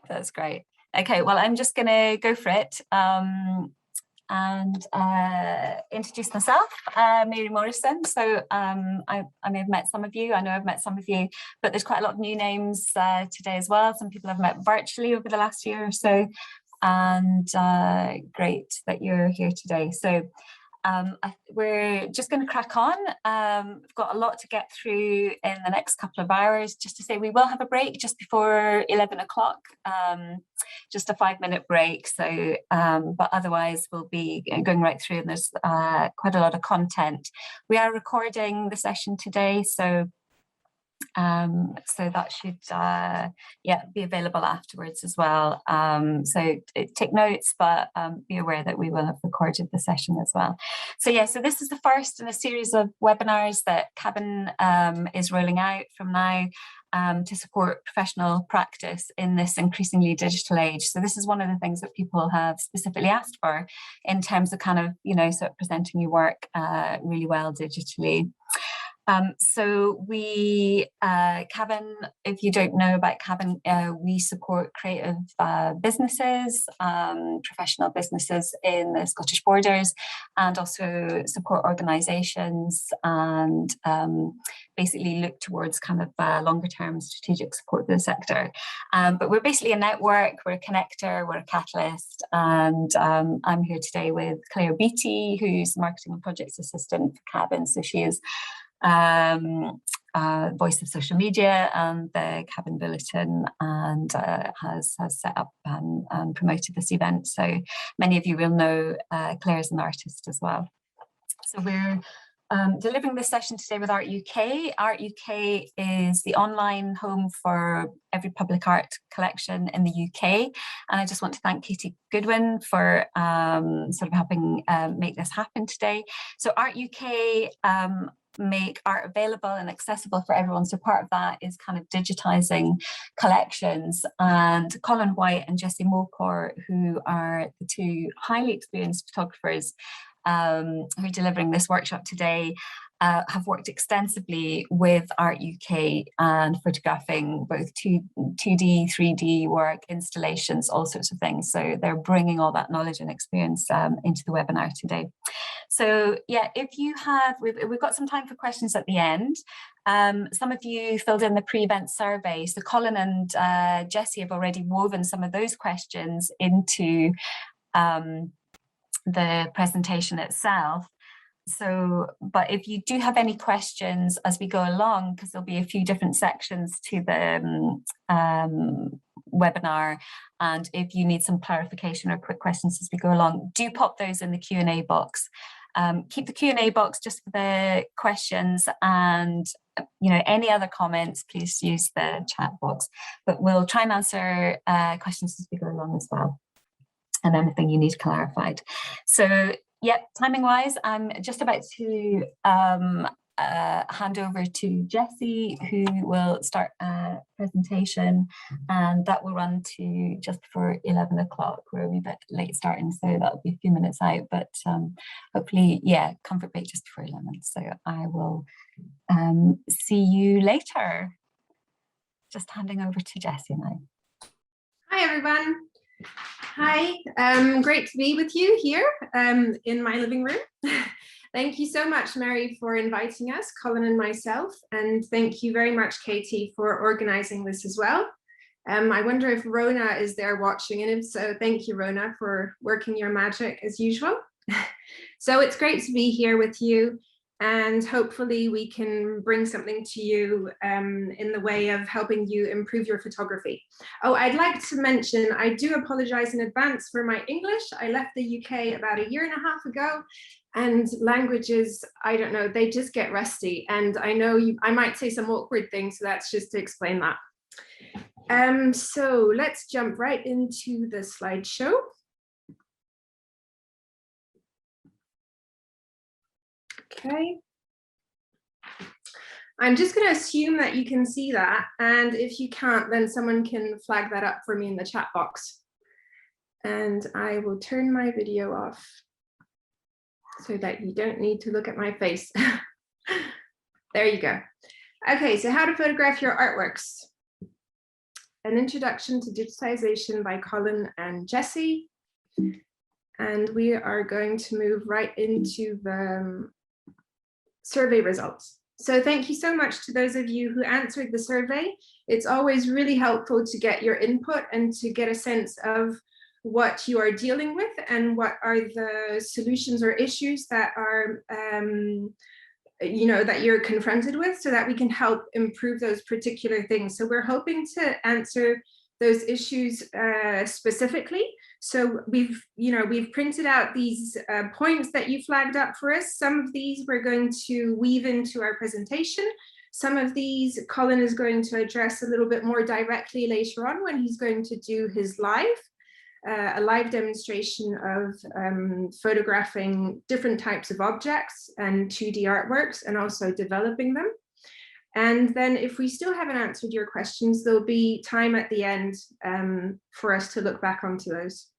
That's great. Okay, well, I'm just going to go for it and introduce myself, Mary Morrison. So I may have met some of you, I know I've met some of you, but there's quite a lot of new names today as well. Some people I've met virtually over the last year or so, and great that you're here today. So we're just going to crack on. We've got a lot to get through in the next couple of hours. Just to say, we will have a break just before 11 o'clock, just a 5-minute break. So, but otherwise we'll be going right through, and there's quite a lot of content. We are recording the session today, so that should be available afterwards as well. So take notes, but be aware that we will have recorded the session as well. So so this is the first in a series of webinars that CABN is rolling out from now to support professional practice in this increasingly digital age. So this is one of the things that people have specifically asked for in terms of kind of, sort of presenting your work really well digitally. So we, CABN, if you don't know about CABN, we support creative businesses, professional businesses in the Scottish Borders, and also support organisations and basically look towards kind of longer term strategic support for the sector. But we're basically a network, we're a connector, we're a catalyst, and I'm here today with Claire Beattie, who's Marketing and Projects Assistant for CABN. So she is voice of social media and the CABN Bulletin, and has set up and promoted this event. So many of you will know Claire is an artist as well. So we're delivering this session today with Art UK. Art UK is the online home for every public art collection in the UK. And I just want to thank Katie Goodwin for sort of helping make this happen today. So Art UK make art available and accessible for everyone. So part of that is kind of digitizing collections, and Colin White and Jessie Mulcair, who are the two highly experienced photographers who are delivering this workshop today, have worked extensively with Art UK and photographing both 2D, 3D work, installations, all sorts of things. So they're bringing all that knowledge and experience into the webinar today. So if you have, we've got some time for questions at the end. Some of you filled in the pre-event survey. So Colin and Jessie have already woven some of those questions into the presentation itself. So, but if you do have any questions as we go along, because there'll be a few different sections to the webinar, and if you need some clarification or quick questions as we go along, do pop those in the Q&A box. Keep the Q&A box just for the questions, and any other comments, please use the chat box. But we'll try and answer questions as we go along as well, and anything you need clarified. So timing wise, I'm just about to hand over to Jessie, who will start a presentation, and that will run to just before 11 o'clock. We're a wee bit late starting, so that'll be a few minutes out, but hopefully, comfort break just before 11. So I will see you later. Just handing over to Jessie now. Hi, everyone. Hi, great to be with you here in my living room. Thank you so much, Mary, for inviting us, Colin and myself, and thank you very much, Katie, for organizing this as well. I wonder if Rona is there watching, and if so, thank you, Rona, for working your magic as usual. So it's great to be here with you, and hopefully we can bring something to you in the way of helping you improve your photography. Oh, I'd like to mention, I do apologize in advance for my English. I left the UK about 1.5 years ago, and languages, I don't know, they just get rusty. And I know I might say some awkward things, so that's just to explain that. So let's jump right into the slideshow. Okay. I'm just going to assume that you can see that, and if you can't, then someone can flag that up for me in the chat box. And I will turn my video off so that you don't need to look at my face. There you go. Okay, so how to photograph your artworks. An Introduction to Digitization by Colin and Jessie. And we are going to move right into the survey results. So thank you so much to those of you who answered the survey. It's always really helpful to get your input and to get a sense of what you are dealing with and what are the solutions or issues that are that you're confronted with, so that we can help improve those particular things. So we're hoping to answer those issues specifically. So we've printed out these points that you flagged up for us. Some of these we're going to weave into our presentation. Some of these Colin is going to address a little bit more directly later on when he's going to do his a live demonstration of photographing different types of objects and 2D artworks, and also developing them. And then if we still haven't answered your questions, there'll be time at the end for us to look back onto those.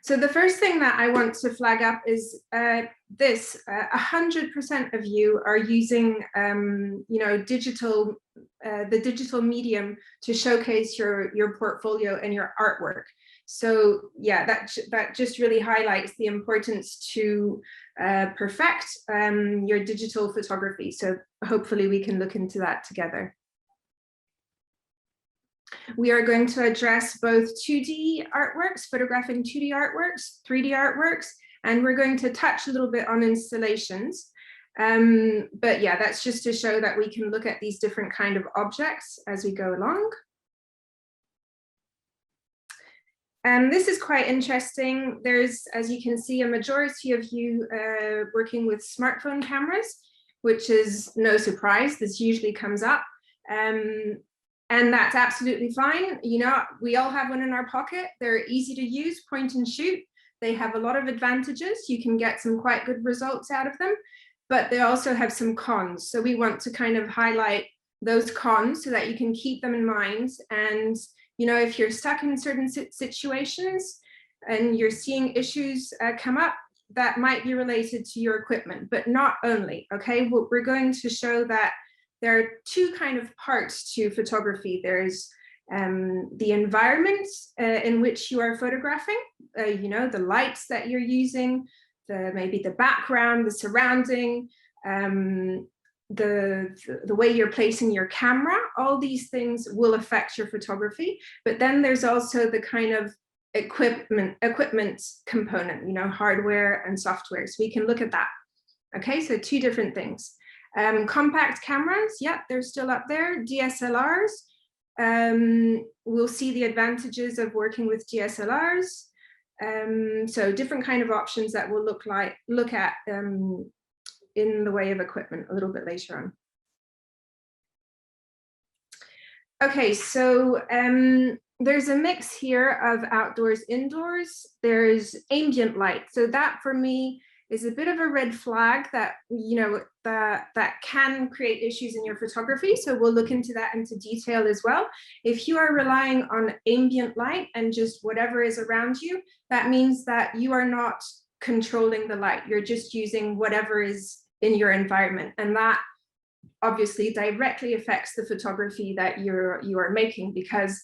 So the first thing that I want to flag up is 100% of you are using the digital medium to showcase your portfolio and your artwork. So yeah, that just really highlights the importance to perfect your digital photography. So hopefully we can look into that together. We are going to address both 2D artworks, photographing 2D artworks, 3D artworks, and we're going to touch a little bit on installations. But yeah, that's just to show that we can look at these different kind of objects as we go along. This is quite interesting. There's, as you can see, a majority of you working with smartphone cameras, which is no surprise. This usually comes up. And that's absolutely fine. You know, we all have one in our pocket. They're easy to use, point and shoot. They have a lot of advantages. You can get some quite good results out of them, but they also have some cons. So we want to kind of highlight those cons so that you can keep them in mind. And, you know, if you're stuck in certain situations and you're seeing issues come up, that might be related to your equipment, but not only, okay? We're going to show that there are two kind of parts to photography. There's the environment in which you are photographing, you know, the lights that you're using, maybe the background, the surrounding, the way you're placing your camera. All these things will affect your photography. But then there's also the kind of equipment component, you know, hardware and software. So we can look at that. Okay, so two different things. Compact cameras, yeah, they're still up there. DSLRs, we'll see the advantages of working with DSLRs. So different kind of options that we'll look at in the way of equipment a little bit later on. Okay, so there's a mix here of outdoors, indoors. There's ambient light. So that for me is a bit of a red flag that, you know, that can create issues in your photography. So we'll look into that into detail as well. If you are relying on ambient light and just whatever is around you, that means that you are not controlling the light. You're just using whatever is in your environment. And that obviously directly affects the photography that you are making, because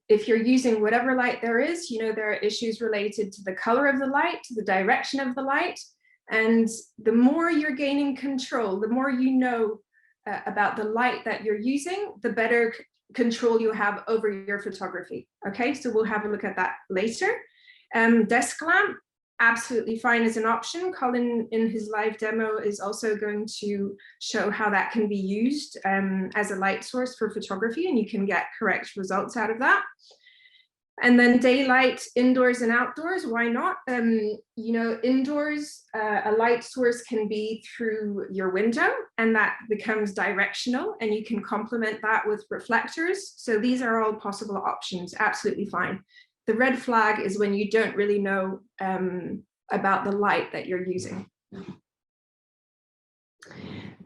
if you're using whatever light there is, you know, there are issues related to the color of the light, to the direction of the light. And the more you're gaining control, the more you know about the light that you're using, the better control you have over your photography. Okay, so we'll have a look at that later. Desk lamp, absolutely fine as an option. Colin in his live demo is also going to show how that can be used as a light source for photography, and you can get correct results out of that. And then daylight, indoors and outdoors, why not? You know, indoors, a light source can be through your window, and that becomes directional, and you can complement that with reflectors. So these are all possible options, absolutely fine. The red flag is when you don't really know about the light that you're using.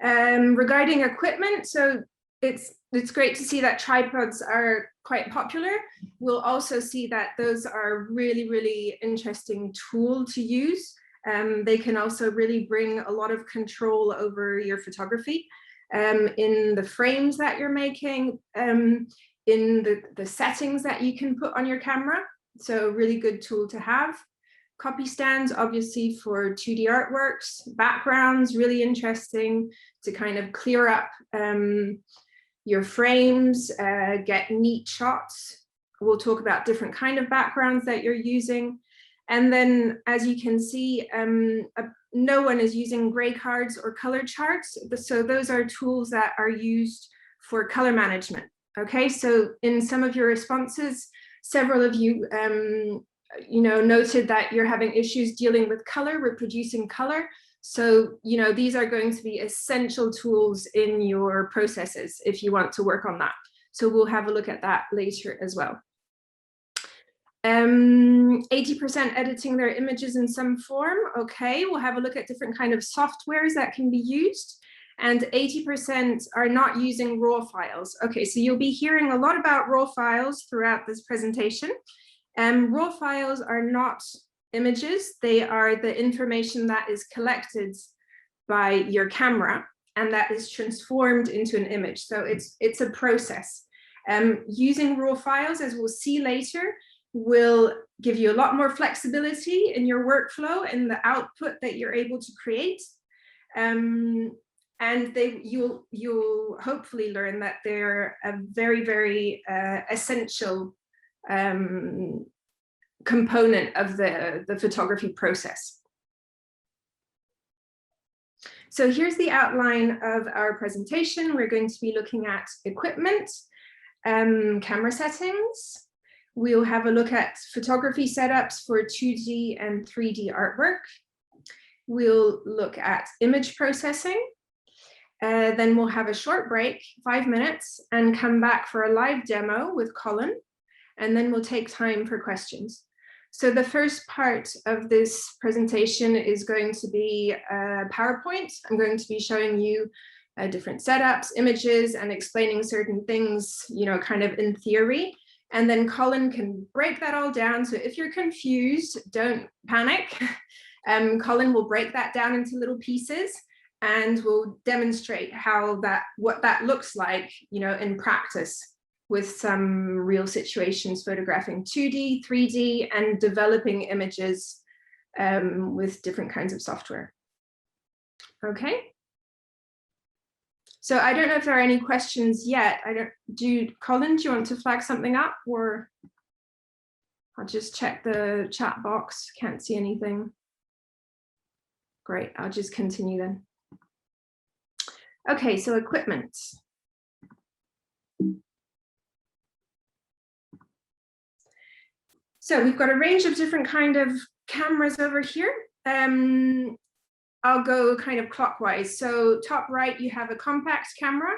Regarding equipment, so it's great to see that tripods are quite popular. We'll also see that those are really, really interesting tool to use. They can also really bring a lot of control over your photography in the frames that you're making. in the settings that you can put on your camera. So really good tool to have. Copy stands, obviously, for 2D artworks. Backgrounds, really interesting to kind of clear up your frames, get neat shots. We'll talk about different kind of backgrounds that you're using. And then, as you can see, no one is using gray cards or color charts. So those are tools that are used for color management. Okay, so in some of your responses, several of you, noted that you're having issues dealing with color, reproducing color. So, these are going to be essential tools in your processes if you want to work on that. So we'll have a look at that later as well. 80% editing their images in some form. Okay, we'll have a look at different kind of softwares that can be used. And 80% are not using raw files. Okay, so you'll be hearing a lot about raw files throughout this presentation. Raw files are not images. They are the information that is collected by your camera and that is transformed into an image. So it's a process. Using raw files, as we'll see later, will give you a lot more flexibility in your workflow and the output that you're able to create. And you'll hopefully learn that they're a very, very essential component of the photography process. So here's the outline of our presentation. We're going to be looking at equipment, camera settings. We'll have a look at photography setups for 2D and 3D artwork. We'll look at image processing. Then we'll have a short break, 5 minutes, and come back for a live demo with Colin. And then we'll take time for questions. So the first part of this presentation is going to be PowerPoint. I'm going to be showing you different setups, images, and explaining certain things, kind of in theory. And then Colin can break that all down. So if you're confused, don't panic. Colin will break that down into little pieces and we'll demonstrate what that looks like, in practice with some real situations, photographing 2D, 3D, and developing images with different kinds of software. Okay. So I don't know if there are any questions yet. Colin, do you want to flag something up, or I'll just check the chat box. Can't see anything. Great, I'll just continue then. Okay, so equipment. So we've got a range of different kind of cameras over here. I'll go kind of clockwise. So top right, you have a compact camera,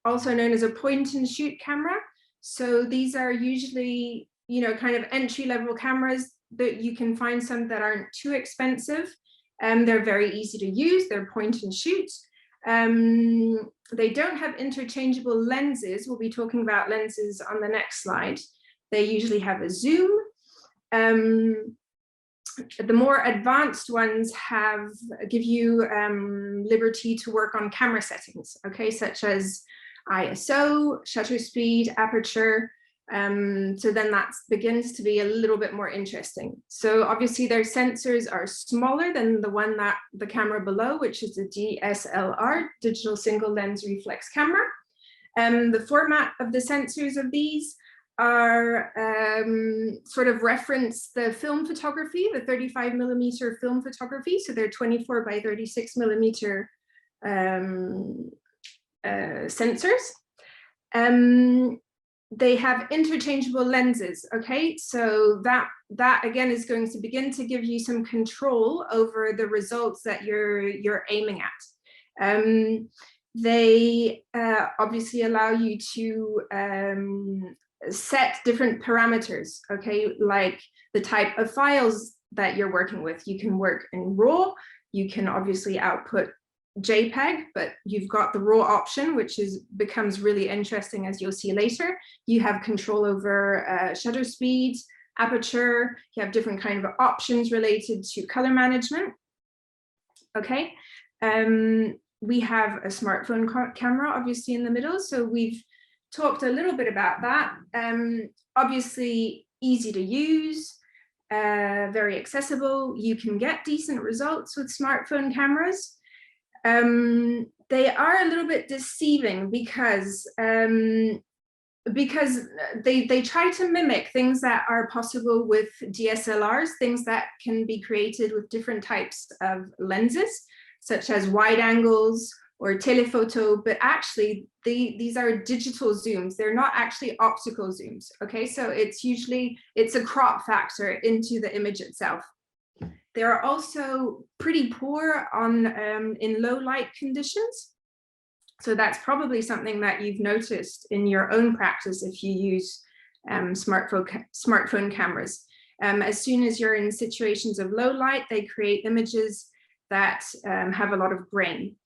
also known as a point and shoot camera. So these are usually, kind of entry-level cameras that you can find some that aren't too expensive. They're very easy to use. They're point and shoot. They don't have interchangeable lenses. We'll be talking about lenses on the next slide. They usually have a zoom. The more advanced ones give you liberty to work on camera settings, okay, such as ISO, shutter speed, aperture. So then that begins to be a little bit more interesting. So obviously their sensors are smaller than the camera below, which is a DSLR, digital single lens reflex camera. The format of the sensors of these are sort of reference the film photography, the 35mm film photography. So they're 24 by 36mm sensors. They have interchangeable lenses, okay? So that again is going to begin to give you some control over the results that you're aiming at. They obviously allow you to set different parameters, okay, like the type of files that you're working with. You can work in RAW, you can obviously output JPEG, but you've got the RAW option, which becomes really interesting, as you'll see later. You have control over shutter speed, aperture, you have different kind of options related to color management, okay. We have a smartphone camera, obviously, in the middle, so we've talked a little bit about that. Obviously easy to use, very accessible. You can get decent results with smartphone cameras. They are a little bit deceiving because they try to mimic things that are possible with DSLRs, things that can be created with different types of lenses, such as wide angles or telephoto, but actually these are digital zooms. They're not actually optical zooms, okay? So it's a crop factor into the image itself. They're also pretty poor on in low light conditions. So that's probably something that you've noticed in your own practice if you use smartphone cameras. As soon as you're in situations of low light, they create images that have a lot of grain.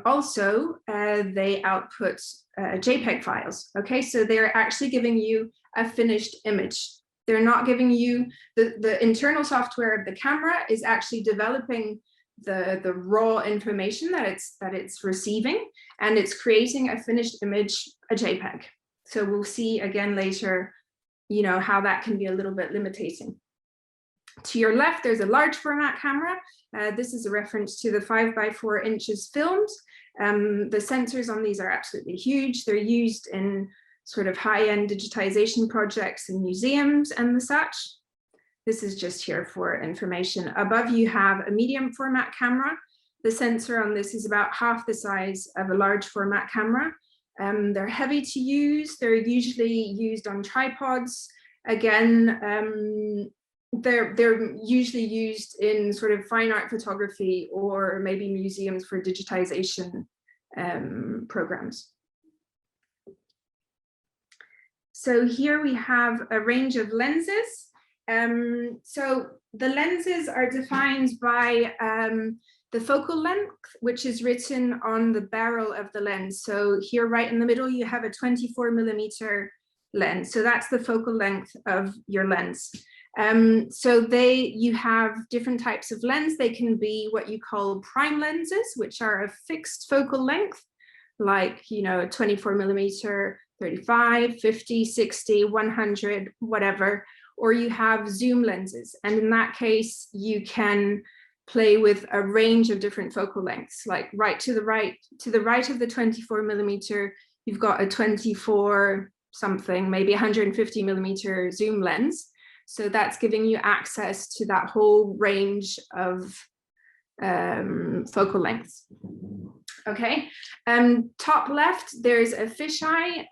Also, they output JPEG files. Okay, so they're actually giving you a finished image. They're not giving you the internal software of the camera is actually developing the raw information that it's receiving, and it's creating a finished image, a JPEG. So we'll see again later, you know, how that can be a little bit limiting. To your left, there's a large format camera. This is a reference to the 5 by 4 inches filmed. The sensors on these are absolutely huge. They're used in sort of high-end digitization projects in museums and the such. This is just here for information. Above you have a medium format camera. The sensor on this is about half the size of a large format camera. They're heavy to use. They're usually used on tripods. Again, they're usually used in sort of fine art photography or maybe museums for digitization programs. So here we have a range of lenses. So the lenses are defined by the focal length, which is written on the barrel of the lens. So here right in the middle, you have a 24mm lens. So that's the focal length of your lens. So you have different types of lens. They can be what you call prime lenses, which are a fixed focal length, like, you know, 24mm, 35, 50, 60, 100, whatever. Or you have zoom lenses. And in that case, you can play with a range of different focal lengths, like to the right of the 24mm, you've got a 24 something, maybe 150mm zoom lens. So that's giving you access to that whole range of focal lengths. Okay, top left, there's a fisheye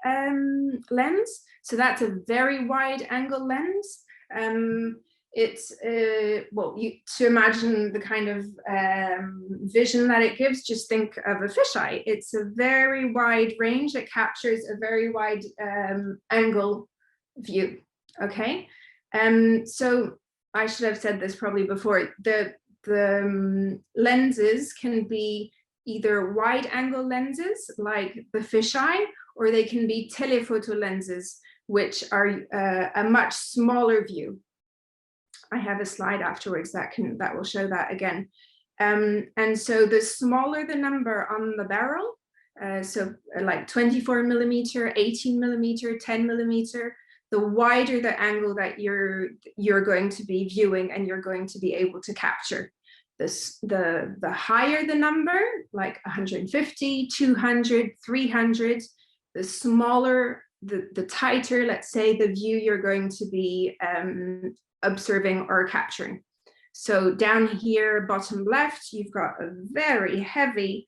lens. So that's a very wide angle lens. It's, well, to imagine the kind of vision that it gives, just think of a fisheye. It's a very wide range. It captures a very wide angle view, okay? So I should have said this probably before. The lenses can be either wide angle lenses like the fisheye, or they can be telephoto lenses, which are a much smaller view. I have a slide afterwards that will show that again. And so the smaller the number on the barrel, so like 24mm, 18mm, 10mm, the wider the angle that you're going to be viewing and you're going to be able to capture. The higher the number, like 150, 200, 300, the smaller, the tighter, let's say, the view you're going to be observing or capturing. So down here, bottom left, you've got a very heavy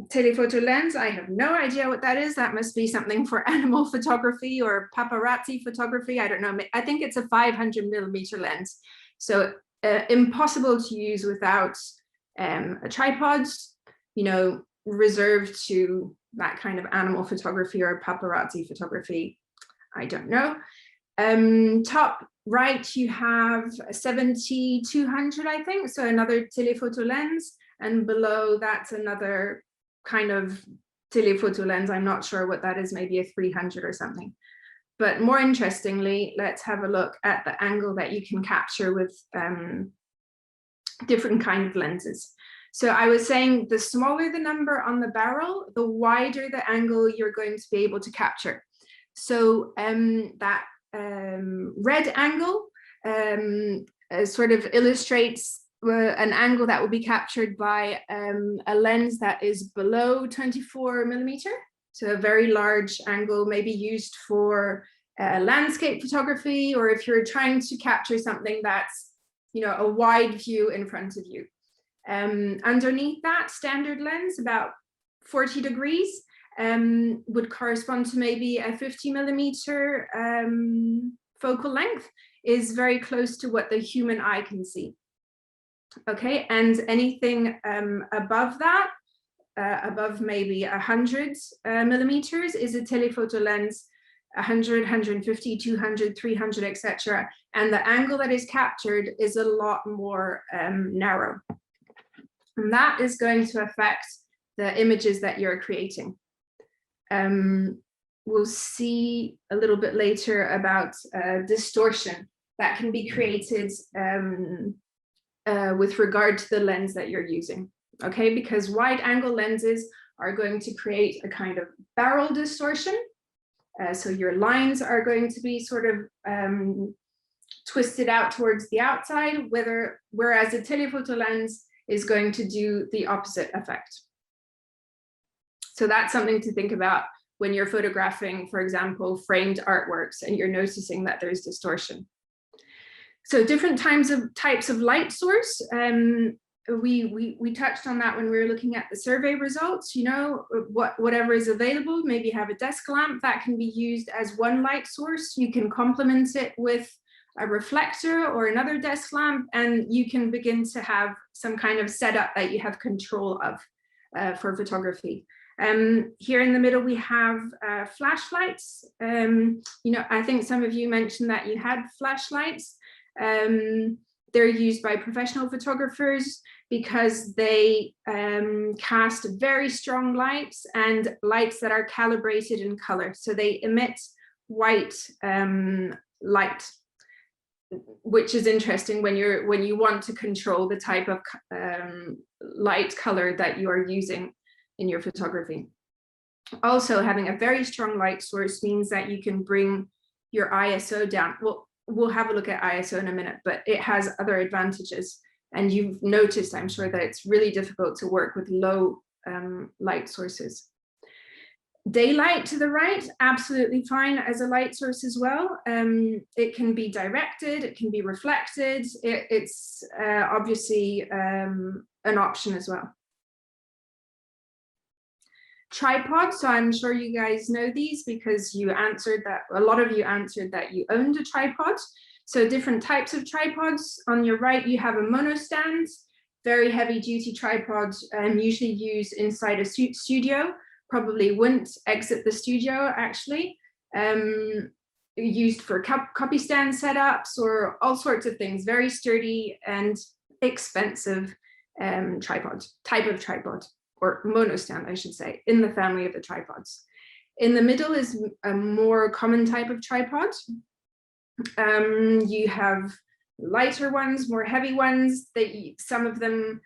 telephoto lens. I have no idea what that is. That must be something for animal photography or paparazzi photography. I don't know. I think it's a 500mm lens. So impossible to use without a tripod, you know, reserved to that kind of animal photography or paparazzi photography. I don't know. Top right, you have a 70-200, I think, so another telephoto lens, and below that's another kind of telephoto lens. I'm not sure what that is, maybe a 300 or something. But more interestingly, let's have a look at the angle that you can capture with different kind of lenses. So I was saying the smaller the number on the barrel, the wider the angle you're going to be able to capture. So that red angle sort of illustrates an angle that will be captured by a lens that is below 24 millimeter. So a very large angle, maybe used for landscape photography, or if you're trying to capture something that's, you know, a wide view in front of you. Underneath that standard lens, about 40 degrees, would correspond to maybe a 50 millimeter focal length, is very close to what the human eye can see. Okay, and anything above that, above maybe 100 millimeters, is a telephoto lens, 100, 150, 200, 300, etc. And the angle that is captured is a lot more narrow. And that is going to affect the images that you're creating. We'll see a little bit later about distortion that can be created with regard to the lens that you're using. Okay, because wide angle lenses are going to create a kind of barrel distortion. So your lines are going to be sort of twisted out towards the outside, whereas a telephoto lens is going to do the opposite effect. So that's something to think about when you're photographing, for example, framed artworks and you're noticing that there's distortion. So different types of light source. We touched on that when we were looking at the survey results. You know, whatever is available, maybe you have a desk lamp that can be used as one light source. You can complement it with a reflector or another desk lamp, and you can begin to have some kind of setup that you have control of for photography. Here in the middle, we have flashlights. You know, I think some of you mentioned that you had flashlights. They're used by professional photographers because they cast very strong lights and lights that are calibrated in color. So they emit white light, which is interesting when you want to control the type of light color that you are using in your photography. Also, having a very strong light source means that you can bring your ISO down. Well, we'll have a look at ISO in a minute, but it has other advantages. And you've noticed, I'm sure, that it's really difficult to work with low light sources. Daylight to the right, absolutely fine as a light source as well. It can be directed, it can be reflected. It's obviously an option as well. Tripod, so I'm sure you guys know these because you answered that, a lot of you answered that you owned a tripod. So different types of tripods. On your right, you have a monostand, very heavy duty tripod, usually used inside a studio, probably wouldn't exit the studio actually. Used for copy stand setups or all sorts of things, very sturdy and expensive type of tripod. Or monostand, I should say, in the family of the tripods. In the middle is a more common type of tripod. You have lighter ones, more heavy ones. Some of them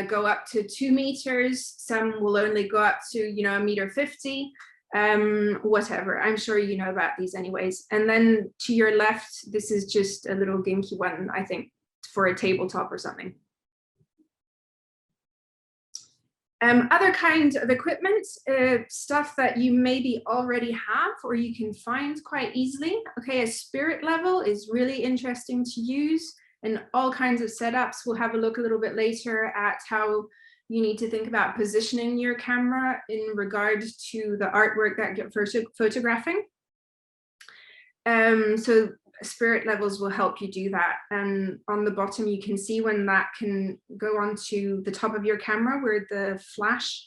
go up to 2 meters. Some will only go up to, you know, 1.50 meters. Whatever. I'm sure you know about these anyways. And then to your left, this is just a little ginky one, I think, for a tabletop or something. Other kinds of equipment, stuff that you maybe already have or you can find quite easily. Okay, a spirit level is really interesting to use in all kinds of setups. We'll have a look a little bit later at how you need to think about positioning your camera in regard to the artwork that you're photographing. So spirit levels will help you do that. And on the bottom, you can see when that can go onto the top of your camera where the flash,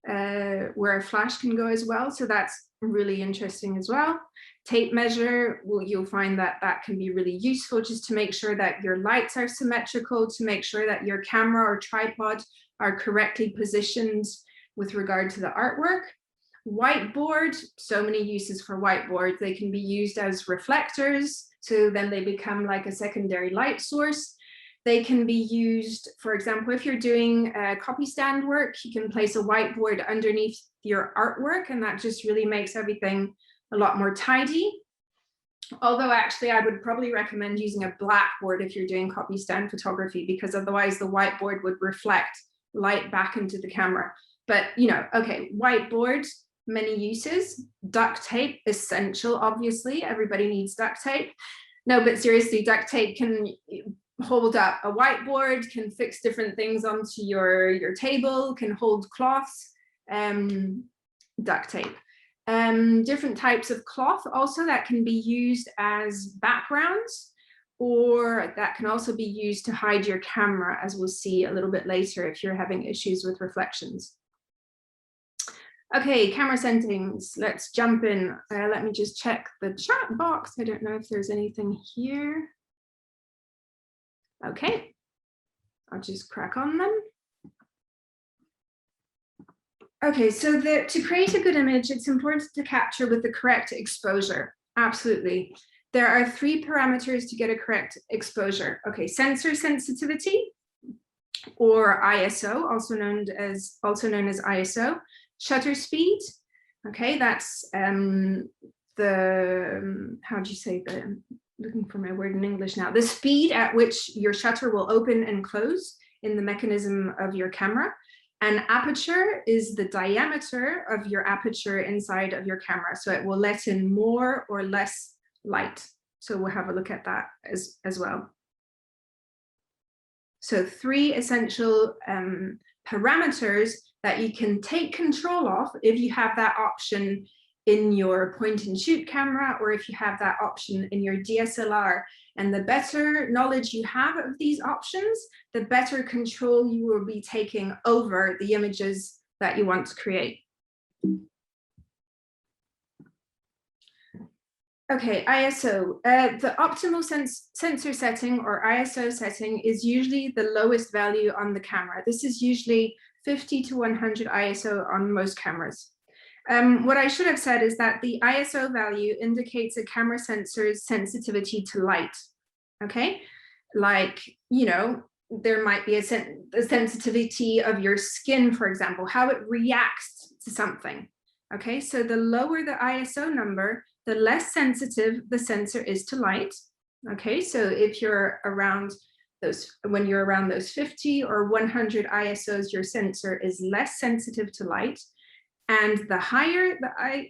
where a flash can go as well. So that's really interesting as well. Tape measure, well, you'll find that that can be really useful just to make sure that your lights are symmetrical, to make sure that your camera or tripod are correctly positioned with regard to the artwork. Whiteboard, so many uses for whiteboards. They can be used as reflectors, so then they become like a secondary light source. They can be used, for example, if you're doing copy stand work, you can place a whiteboard underneath your artwork, and that just really makes everything a lot more tidy. Although actually I would probably recommend using a blackboard if you're doing copy stand photography, because otherwise the whiteboard would reflect light back into the camera. But you know, okay, whiteboard, many uses. Duct tape, essential, obviously, everybody needs duct tape. No, but seriously, duct tape can hold up a whiteboard, can fix different things onto your table, can hold cloths, duct tape. Different types of cloth also that can be used as backgrounds, or that can also be used to hide your camera, as we'll see a little bit later if you're having issues with reflections. Okay, camera settings, let's jump in. Let me just check the chat box. I don't know if there's anything here. Okay, I'll just crack on then. Okay, so to create a good image, it's important to capture with the correct exposure. Absolutely. There are 3 parameters to get a correct exposure. Okay, sensor sensitivity, or ISO, also known as ISO. Shutter speed. Okay, that's how do you say the, looking for my word in English now, the speed at which your shutter will open and close in the mechanism of your camera. And aperture is the diameter of your aperture inside of your camera. So it will let in more or less light. So we'll have a look at that as well. So 3 essential parameters that you can take control of if you have that option in your point and shoot camera, or if you have that option in your DSLR. And the better knowledge you have of these options, the better control you will be taking over the images that you want to create. Okay, ISO. The optimal sensor setting, or ISO setting, is usually the lowest value on the camera. This is usually 50 to 100 ISO on most cameras. What I should have said is that the ISO value indicates a camera sensor's sensitivity to light. Okay, like, you know, there might be a sensitivity of your skin, for example, how it reacts to something. Okay, so the lower the ISO number, the less sensitive the sensor is to light. Okay, so if you're around those, when you're around those 50 or 100 ISOs, your sensor is less sensitive to light. And the higher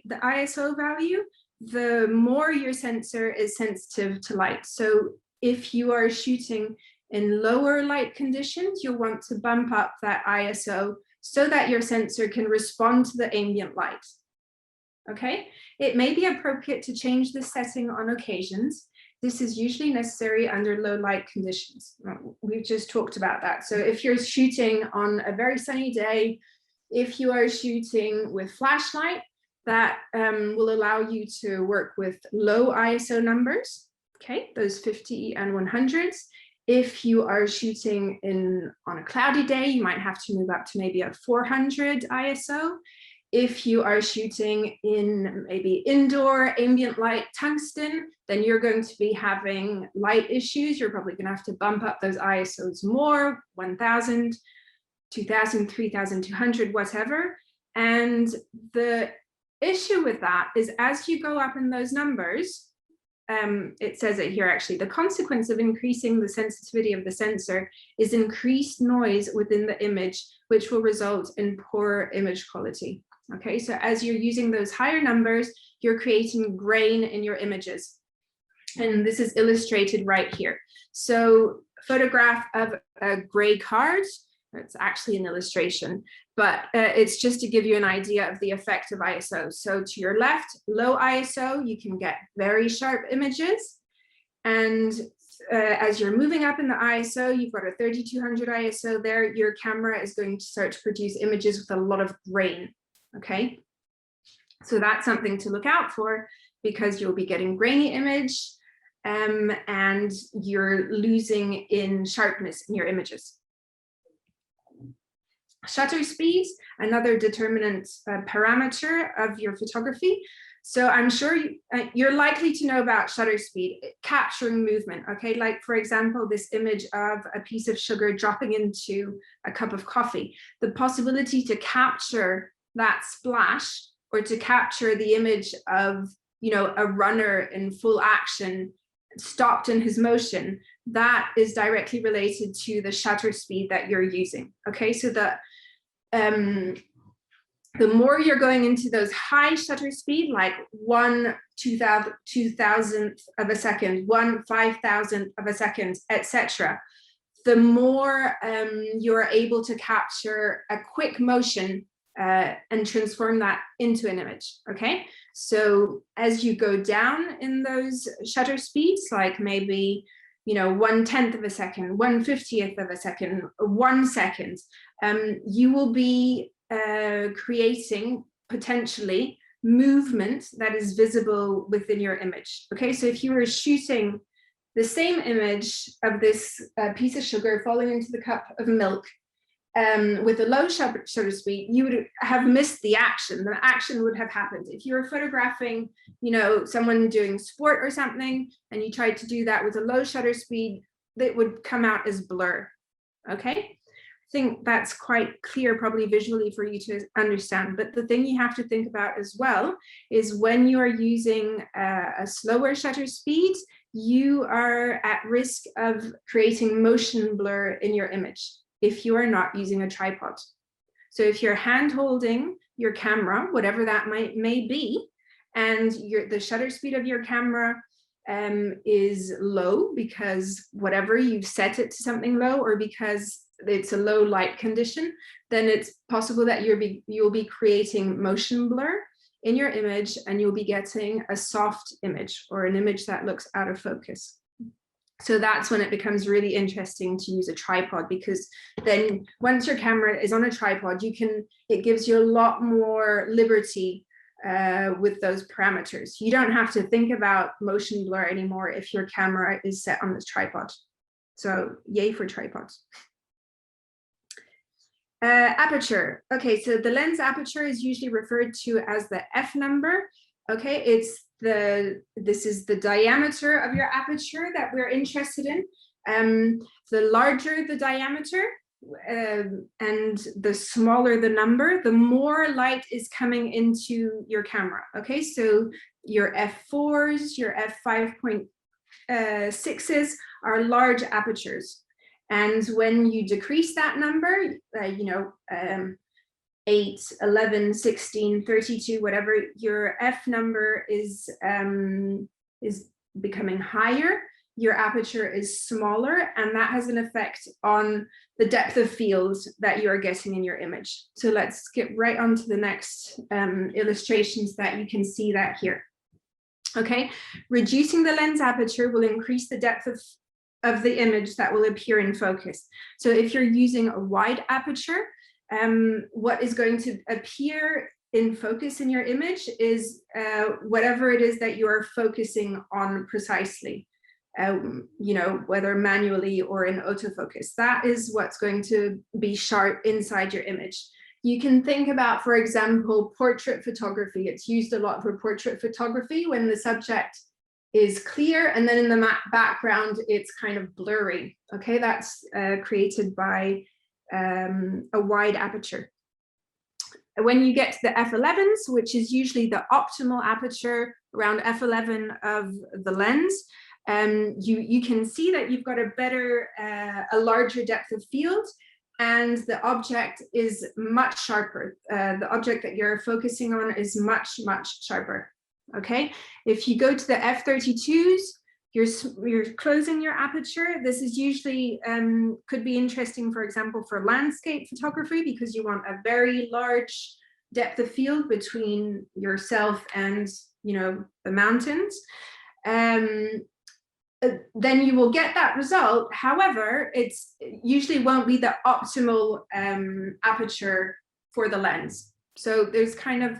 the ISO value, the more your sensor is sensitive to light. So if you are shooting in lower light conditions, you'll want to bump up that ISO so that your sensor can respond to the ambient light. Okay, it may be appropriate to change this setting on occasions. This is usually necessary under low light conditions. We've just talked about that. So if you're shooting on a very sunny day, if you are shooting with flashlight, that will allow you to work with low ISO numbers, okay, those 50 and 100s. If you are shooting on a cloudy day, you might have to move up to maybe a 400 ISO. If you are shooting in maybe indoor ambient light tungsten, then you're going to be having light issues. You're probably going to have to bump up those ISOs more, 1000, 2000, 3200, whatever. And the issue with that is, as you go up in those numbers, it says it here actually, the consequence of increasing the sensitivity of the sensor is increased noise within the image, which will result in poor image quality. Okay, so as you're using those higher numbers, you're creating grain in your images. And this is illustrated right here. So photograph of a gray card, it's actually an illustration, but it's just to give you an idea of the effect of ISO. So to your left, low ISO, you can get very sharp images. And as you're moving up in the ISO, you've got a 3200 ISO there, your camera is going to start to produce images with a lot of grain. Okay, so that's something to look out for, because you'll be getting grainy image and you're losing in sharpness in your images. Shutter speed, another determinant parameter of your photography. So I'm sure you're likely to know about shutter speed, capturing movement, okay? Like for example, this image of a piece of sugar dropping into a cup of coffee. The possibility to capture that splash, or to capture the image of, you know, a runner in full action, stopped in his motion, that is directly related to the shutter speed that you're using, okay? So the more you're going into those high shutter speed, like 1/2000th of a second, 1/5000th of a second, etc., the more you're able to capture a quick motion and transform that into an image, okay? So as you go down in those shutter speeds, like maybe, you know, 1/10th of a second, 1/50th of a second, 1 second, you will be creating potentially movement that is visible within your image. Okay, so if you were shooting the same image of this piece of sugar falling into the cup of milk with a low shutter speed, you would have missed the action. The action would have happened. If you were photographing, you know, someone doing sport or something, and you tried to do that with a low shutter speed, it would come out as blur. Okay. I think that's quite clear probably visually for you to understand, but the thing you have to think about as well is when you are using a slower shutter speed, you are at risk of creating motion blur in your image if you are not using a tripod. So if you're hand holding your camera, whatever that may be, and the shutter speed of your camera is low because whatever you've set it to something low, or because it's a low light condition, then it's possible that you'll be creating motion blur in your image, and you'll be getting a soft image, or an image that looks out of focus. So that's when it becomes really interesting to use a tripod, because then once your camera is on a tripod, it gives you a lot more liberty with those parameters. You don't have to think about motion blur anymore if your camera is set on this tripod. So yay for tripods. Aperture. Okay, so the lens aperture is usually referred to as the F number. Okay, this is the diameter of your aperture that we're interested in. The larger the diameter and the smaller the number, the more light is coming into your camera. Okay, so your F4s, your F5.6s are large apertures. And when you decrease that number, 8, 11, 16, 32, whatever, your F number is becoming higher, your aperture is smaller, and that has an effect on the depth of field that you are getting in your image. So let's skip right on to the next illustrations that you can see that here. Okay, reducing the lens aperture will increase the depth of the image that will appear in focus. So if you're using a wide aperture, what is going to appear in focus in your image is whatever it is that you are focusing on precisely, whether manually or in autofocus. That is what's going to be sharp inside your image. You can think about, for example, portrait photography. It's used a lot for portrait photography when the subject is clear, and then in the background it's kind of blurry. Okay, that's created by a wide aperture. When you get to the f11s, which is usually the optimal aperture around f11 of the lens, you can see that you've got a larger depth of field, and the object is much sharper. The object that you're focusing on is much, much sharper. Okay, if you go to the f32s, you're closing your aperture. This is usually could be interesting, for example, for landscape photography, because you want a very large depth of field between yourself and the mountains. Then you will get that result. However, it usually won't be the optimal aperture for the lens. So there's kind of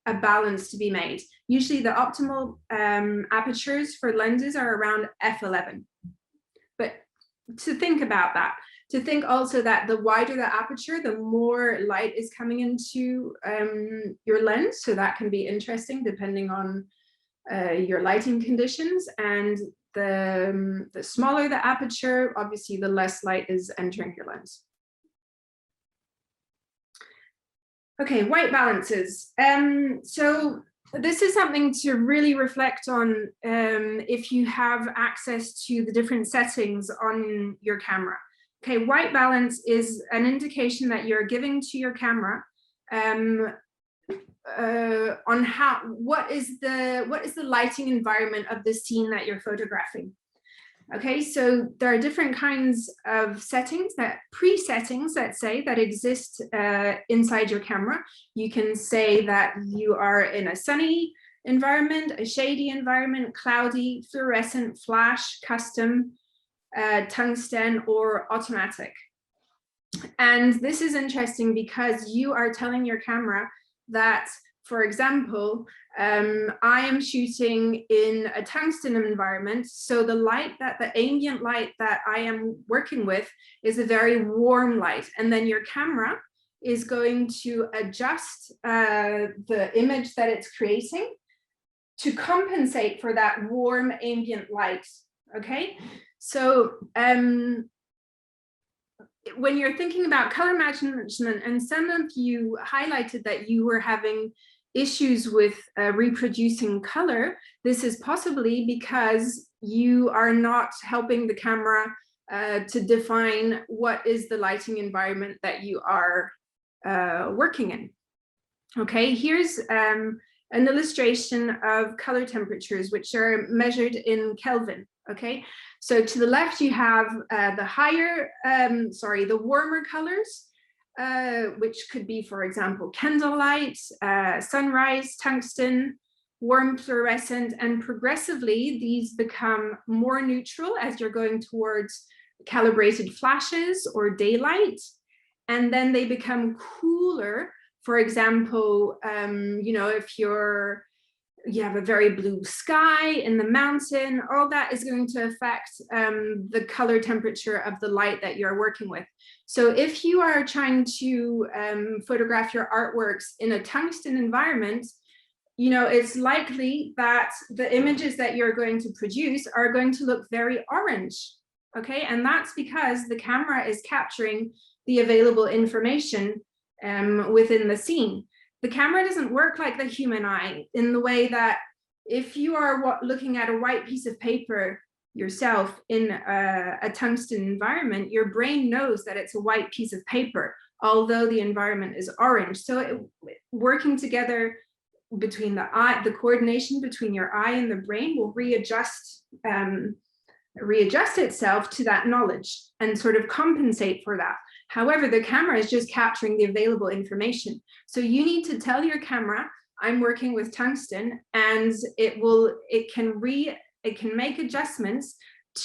a balance to be made. Usually the optimal apertures for lenses are around f11. But to think about that, to think also that the wider the aperture, the more light is coming into your lens. So that can be interesting depending on your lighting conditions. And the smaller the aperture, obviously the less light is entering your lens. Okay, white balances. So this is something to really reflect on if you have access to the different settings on your camera. Okay, white balance is an indication that you're giving to your camera on what is the lighting environment of the scene that you're photographing. Okay, so there are different kinds of settings, pre-settings, let's say, that exist inside your camera. You can say that you are in a sunny environment, a shady environment, cloudy, fluorescent, flash, custom, tungsten, or automatic. And this is interesting because you are telling your camera that, for example, I am shooting in a tungsten environment, so the ambient light that I am working with is a very warm light, and then your camera is going to adjust the image that it's creating to compensate for that warm ambient light. Okay, so when you're thinking about color management, and some of you highlighted that you were having issues with reproducing color, this is possibly because you are not helping the camera to define what is the lighting environment that you are working in. Okay, here's an illustration of color temperatures, which are measured in Kelvin. Okay, so to the left you have the warmer colors, which could be, for example, candlelight, sunrise, tungsten, warm fluorescent, and progressively these become more neutral as you're going towards calibrated flashes or daylight, and then they become cooler. For example, if you have a very blue sky in the mountain, all that is going to affect the color temperature of the light that you're working with. So if you are trying to photograph your artworks in a tungsten environment, it's likely that the images that you're going to produce are going to look very orange. Okay, and that's because the camera is capturing the available information within the scene. The camera doesn't work like the human eye in the way that if you are looking at a white piece of paper yourself in a tungsten environment, your brain knows that it's a white piece of paper, although the environment is orange. So working together between the eye, the coordination between your eye and the brain will readjust itself to that knowledge and sort of compensate for that. However, the camera is just capturing the available information. So you need to tell your camera, I'm working with tungsten, and it can make adjustments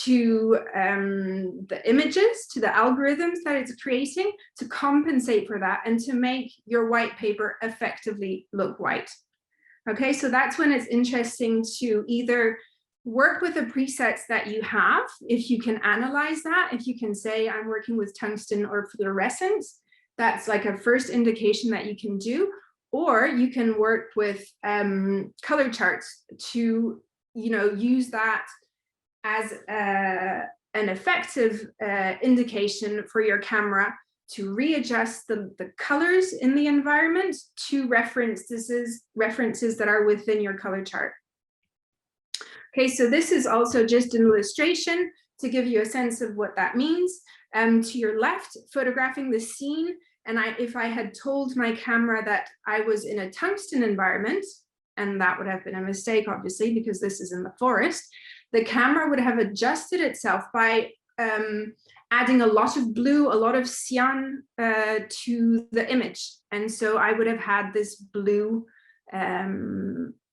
to the images, to the algorithms that it's creating to compensate for that and to make your white paper effectively look white. Okay, so that's when it's interesting to either work with the presets that you have, if you can analyze that, if you can say I'm working with tungsten or fluorescence, that's like a first indication that you can do, or you can work with color charts to use that as an effective indication for your camera to readjust the colors in the environment to references that are within your color chart. Okay, so this is also just an illustration to give you a sense of what that means. To your left, photographing the scene, and if I had told my camera that I was in a tungsten environment, and that would have been a mistake, obviously, because this is in the forest, the camera would have adjusted itself by adding a lot of blue, a lot of cyan to the image. And so I would have had this blue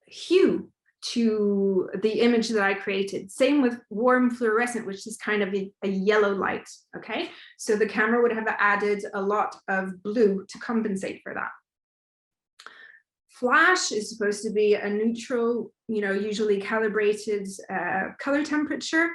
hue to the image that I created. Same with warm fluorescent, which is kind of a yellow light, okay? So the camera would have added a lot of blue to compensate for that. Flash is supposed to be a neutral, usually calibrated color temperature.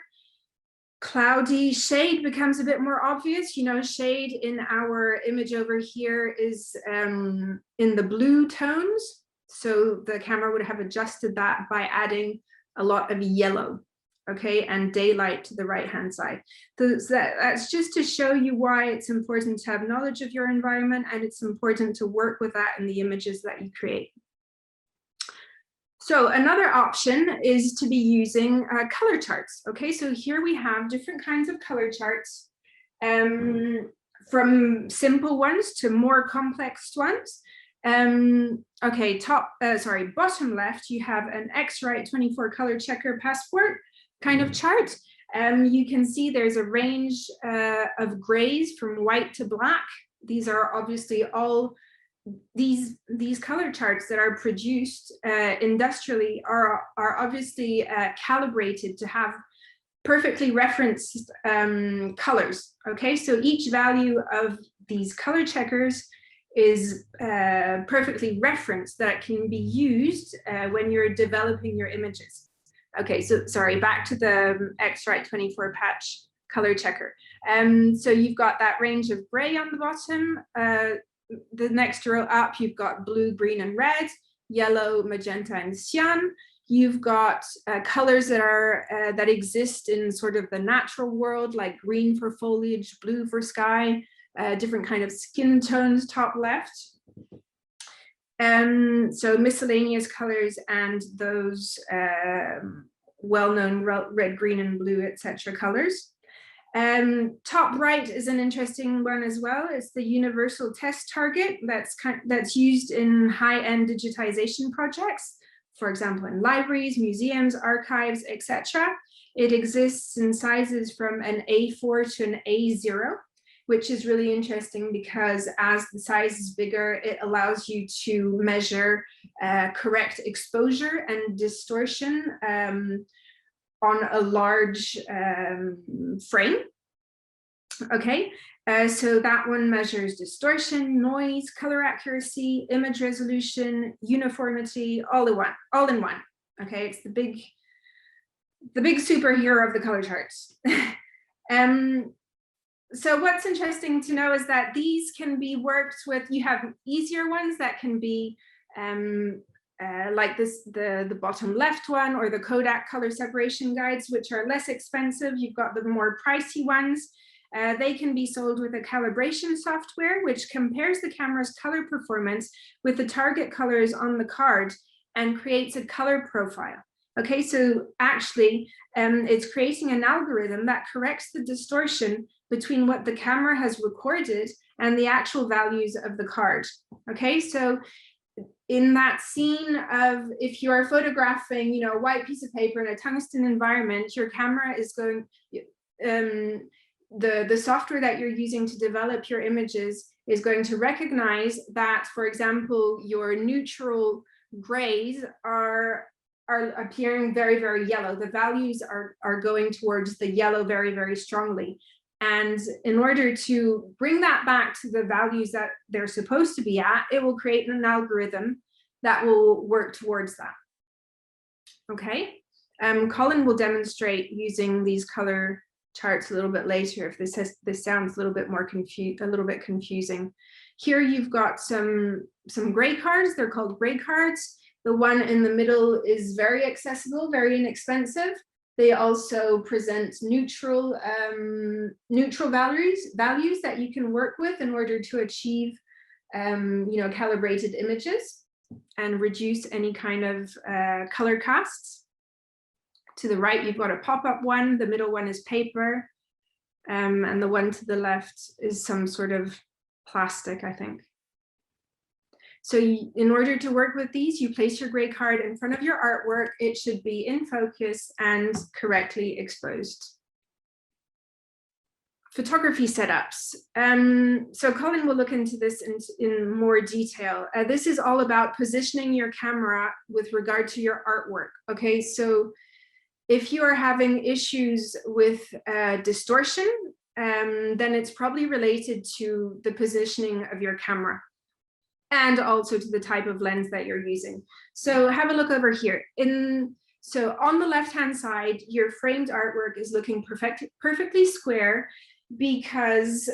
cloudy. Shade becomes a bit more obvious. You know, shade in our image over here is in the blue tones. So the camera would have adjusted that by adding a lot of yellow, okay, and daylight to the right-hand side. So that's just to show you why it's important to have knowledge of your environment, and it's important to work with that in the images that you create. So another option is to be using color charts. Okay, so here we have different kinds of color charts, from simple ones to more complex ones. Okay, bottom left, you have an X-Rite 24 color checker passport kind of chart. You can see there's a range of grays from white to black. These are obviously all these color charts that are produced industrially are obviously calibrated to have perfectly referenced colors. Okay, so each value of these color checkers is perfectly referenced that can be used when you're developing your images. Okay, so sorry, back to the X-Rite 24 patch color checker. So you've got that range of gray on the bottom. The next row up, you've got blue, green, and red, yellow, magenta, and cyan. You've got colors that are that exist in sort of the natural world, like green for foliage, blue for sky, different kind of skin tones top left. So miscellaneous colors and those well-known red, green, and blue, etc. colors. Top right is an interesting one as well. It's the universal test target that's used in high-end digitization projects, for example, in libraries, museums, archives, etc. It exists in sizes from an A4 to an A0, which is really interesting because as the size is bigger, it allows you to measure correct exposure and distortion on a large frame. Okay, so that one measures distortion, noise, color accuracy, image resolution, uniformity, all in one. Okay, it's the big superhero of the color charts. So what's interesting to know is that these can be worked with. You have easier ones that can be like this, the bottom left one, or the Kodak color separation guides, which are less expensive. You've got the more pricey ones. They can be sold with a calibration software, which compares the camera's color performance with the target colors on the card and creates a color profile. Okay, so actually it's creating an algorithm that corrects the distortion between what the camera has recorded and the actual values of the card. Okay, so in that scene of, if you are photographing, you know, a white piece of paper in a tungsten environment, your camera is going, the software that you're using to develop your images is going to recognize that, for example, your neutral grays are appearing very, very yellow. The values are going towards the yellow very, very strongly. And in order to bring that back to the values that they're supposed to be at, it will create an algorithm that will work towards that. Okay, Colin will demonstrate using these color charts a little bit later if this sounds a little bit more confusing. Here you've got some gray cards. They're called gray cards. The one in the middle is very accessible, very inexpensive. They also present neutral values that you can work with in order to achieve you know, calibrated images and reduce any kind of color casts. To the right, you've got a pop-up one. The middle one is paper, and the one to the left is some sort of plastic, I think. So in order to work with these, you place your gray card in front of your artwork. It should be in focus and correctly exposed. Photography setups. So Colin will look into this in more detail. This is all about positioning your camera with regard to your artwork. Okay, so if you are having issues with distortion, then it's probably related to the positioning of your camera, and also to the type of lens that you're using. So have a look over here. In So on the left-hand side, your framed artwork is looking perfectly square because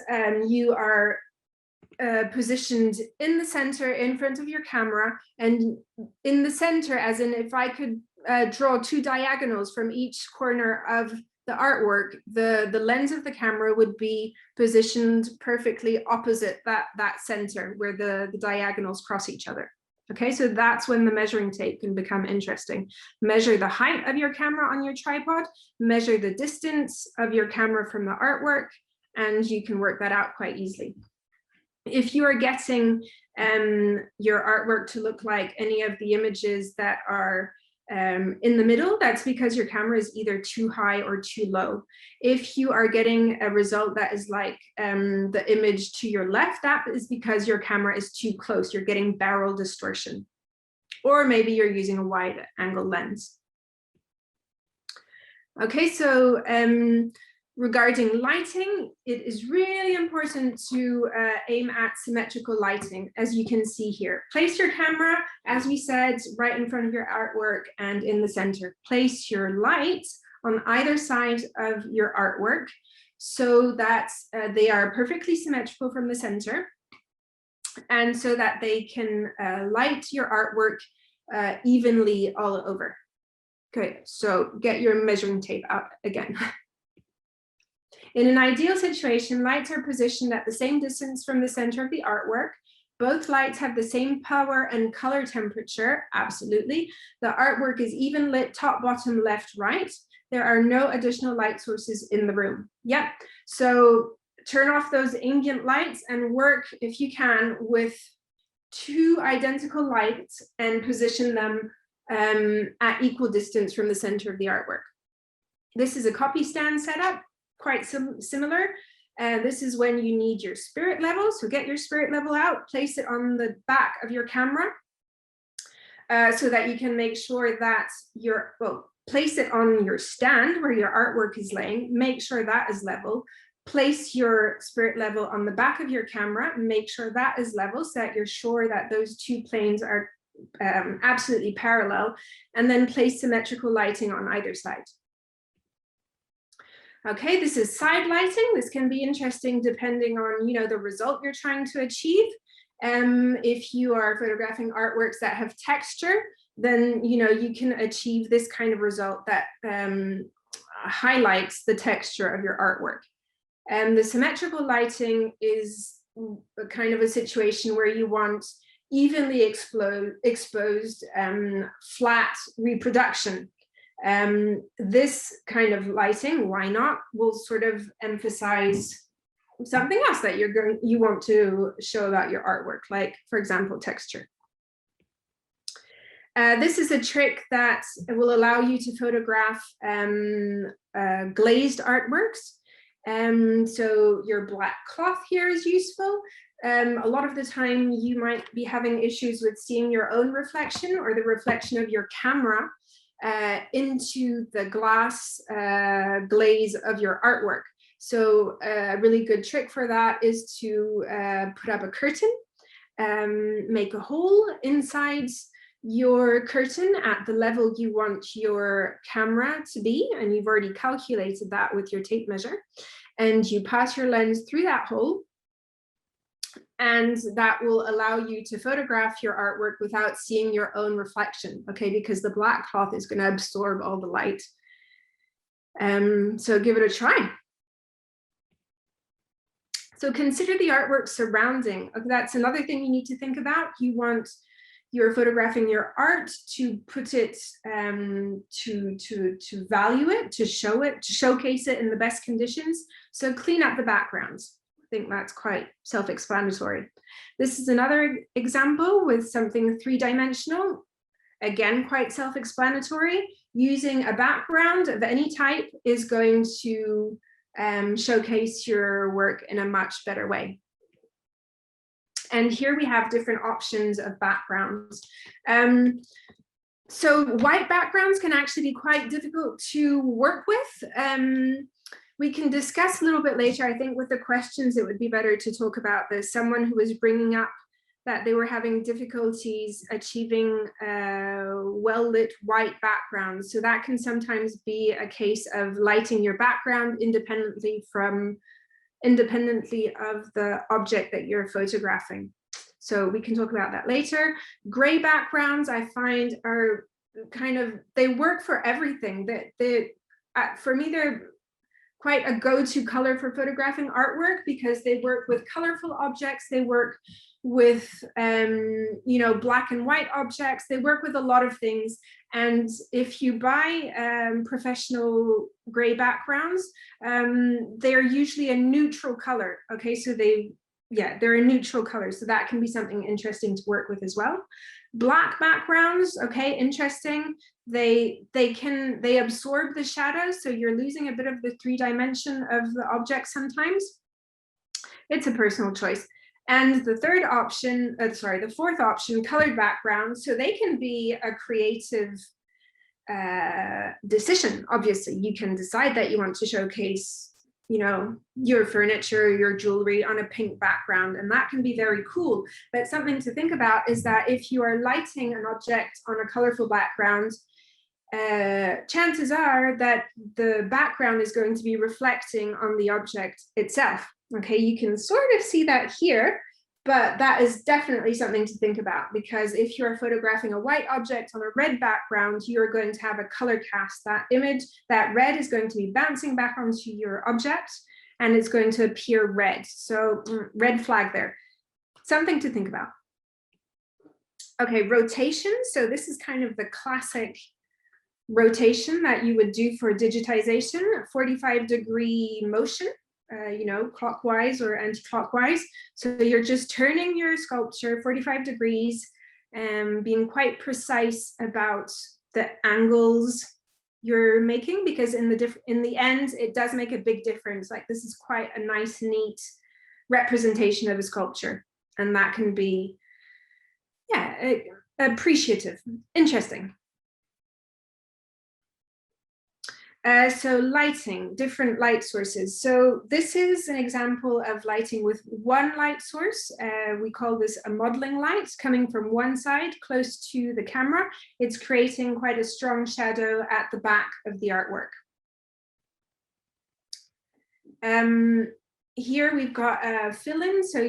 you are positioned in the center in front of your camera, and in the center, as in if I could draw two diagonals from each corner of the artwork, the lens of the camera would be positioned perfectly opposite that center where the diagonals cross each other. Okay, so that's when the measuring tape can become interesting. Measure the height of your camera on your tripod, measure the distance of your camera from the artwork, and you can work that out quite easily. If you are getting your artwork to look like any of the images that are in the middle, that's because your camera is either too high or too low. If you are getting a result that is like the image to your left, that is because your camera is too close. You're getting barrel distortion. Or maybe you're using a wide angle lens. Okay, so regarding lighting, it is really important to aim at symmetrical lighting, as you can see here. Place your camera, as we said, right in front of your artwork and in the center. Place your lights on either side of your artwork so that they are perfectly symmetrical from the center, and so that they can light your artwork evenly all over. Okay, so get your measuring tape out again. In an ideal situation, lights are positioned at the same distance from the center of the artwork. Both lights have the same power and color temperature, absolutely. The artwork is even lit top, bottom, left, right. There are no additional light sources in the room. Yep, so turn off those ambient lights and work, if you can, with two identical lights and position them at equal distance from the center of the artwork. This is a copy stand setup. Quite similar. This is when you need your spirit level. So get your spirit level out, place it on the back of your camera so that you can make sure that place it on your stand where your artwork is laying, make sure that is level. Place your spirit level on the back of your camera, make sure that is level so that you're sure that those two planes are absolutely parallel, and then place symmetrical lighting on either side. Okay, this is side lighting. This can be interesting depending on, the result you're trying to achieve. If you are photographing artworks that have texture, then, you can achieve this kind of result that highlights the texture of your artwork. The symmetrical lighting is a kind of a situation where you want evenly exposed flat reproduction. This kind of lighting, why not, will sort of emphasize something else that you want to show about your artwork, like, for example, texture. This is a trick that will allow you to photograph glazed artworks. So your black cloth here is useful. A lot of the time you might be having issues with seeing your own reflection or the reflection of your camera into the glass glaze of your artwork. So a really good trick for that is to put up a curtain, make a hole inside your curtain at the level you want your camera to be, and you've already calculated that with your tape measure, and you pass your lens through that hole, and that will allow you to photograph your artwork without seeing your own reflection, okay, because the black cloth is going to absorb all the light. So give it a try. So consider the artwork surrounding. Okay, that's another thing you need to think about. You're photographing your art to put it, to value it, to show it, to showcase it in the best conditions. So clean up the backgrounds. I think that's quite self-explanatory. This is another example with something three-dimensional. Again, quite self-explanatory. Using a background of any type is going to showcase your work in a much better way. And here we have different options of backgrounds. So white backgrounds can actually be quite difficult to work with. We can discuss a little bit later. I think with the questions, it would be better to talk about this. Someone who was bringing up that they were having difficulties achieving well-lit white backgrounds. So that can sometimes be a case of lighting your background independently of the object that you're photographing. So we can talk about that later. Gray backgrounds, I find, are kind of, they work for everything. For me, they're quite a go-to color for photographing artwork because they work with colorful objects, they work with you know, black and white objects, they work with a lot of things. And if you buy professional gray backgrounds, they're usually a neutral color. Okay, so they're a neutral color, so that can be something interesting to work with as well. Black backgrounds, okay, interesting. They absorb the shadows, so you're losing a bit of the 3D of the object sometimes. It's a personal choice. And the third option, the fourth option, colored backgrounds. So they can be a creative decision. Obviously, you can decide that you want to showcase, you know, your furniture, your jewelry on a pink background, and that can be very cool. But something to think about is that if you are lighting an object on a colorful background, chances are that the background is going to be reflecting on the object itself. Okay, you can sort of see that here, but that is definitely something to think about, because if you're photographing a white object on a red background, you're going to have a color cast. That image, that red is going to be bouncing back onto your object and it's going to appear red. So red flag there. Something to think about. Okay, rotation. So this is kind of the classic rotation that you would do for digitization, 45-degree motion. You know, clockwise or anti-clockwise. So you're just turning your sculpture 45 degrees and being quite precise about the angles you're making, because in the end, it does make a big difference. Like, this is quite a nice, neat representation of a sculpture. And that can be, yeah, appreciative, interesting. So lighting, different light sources. So this is an example of lighting with one light source. We call this a modeling light, coming from one side close to the camera. It's creating quite a strong shadow at the back of the artwork. Here we've got a fill-in, so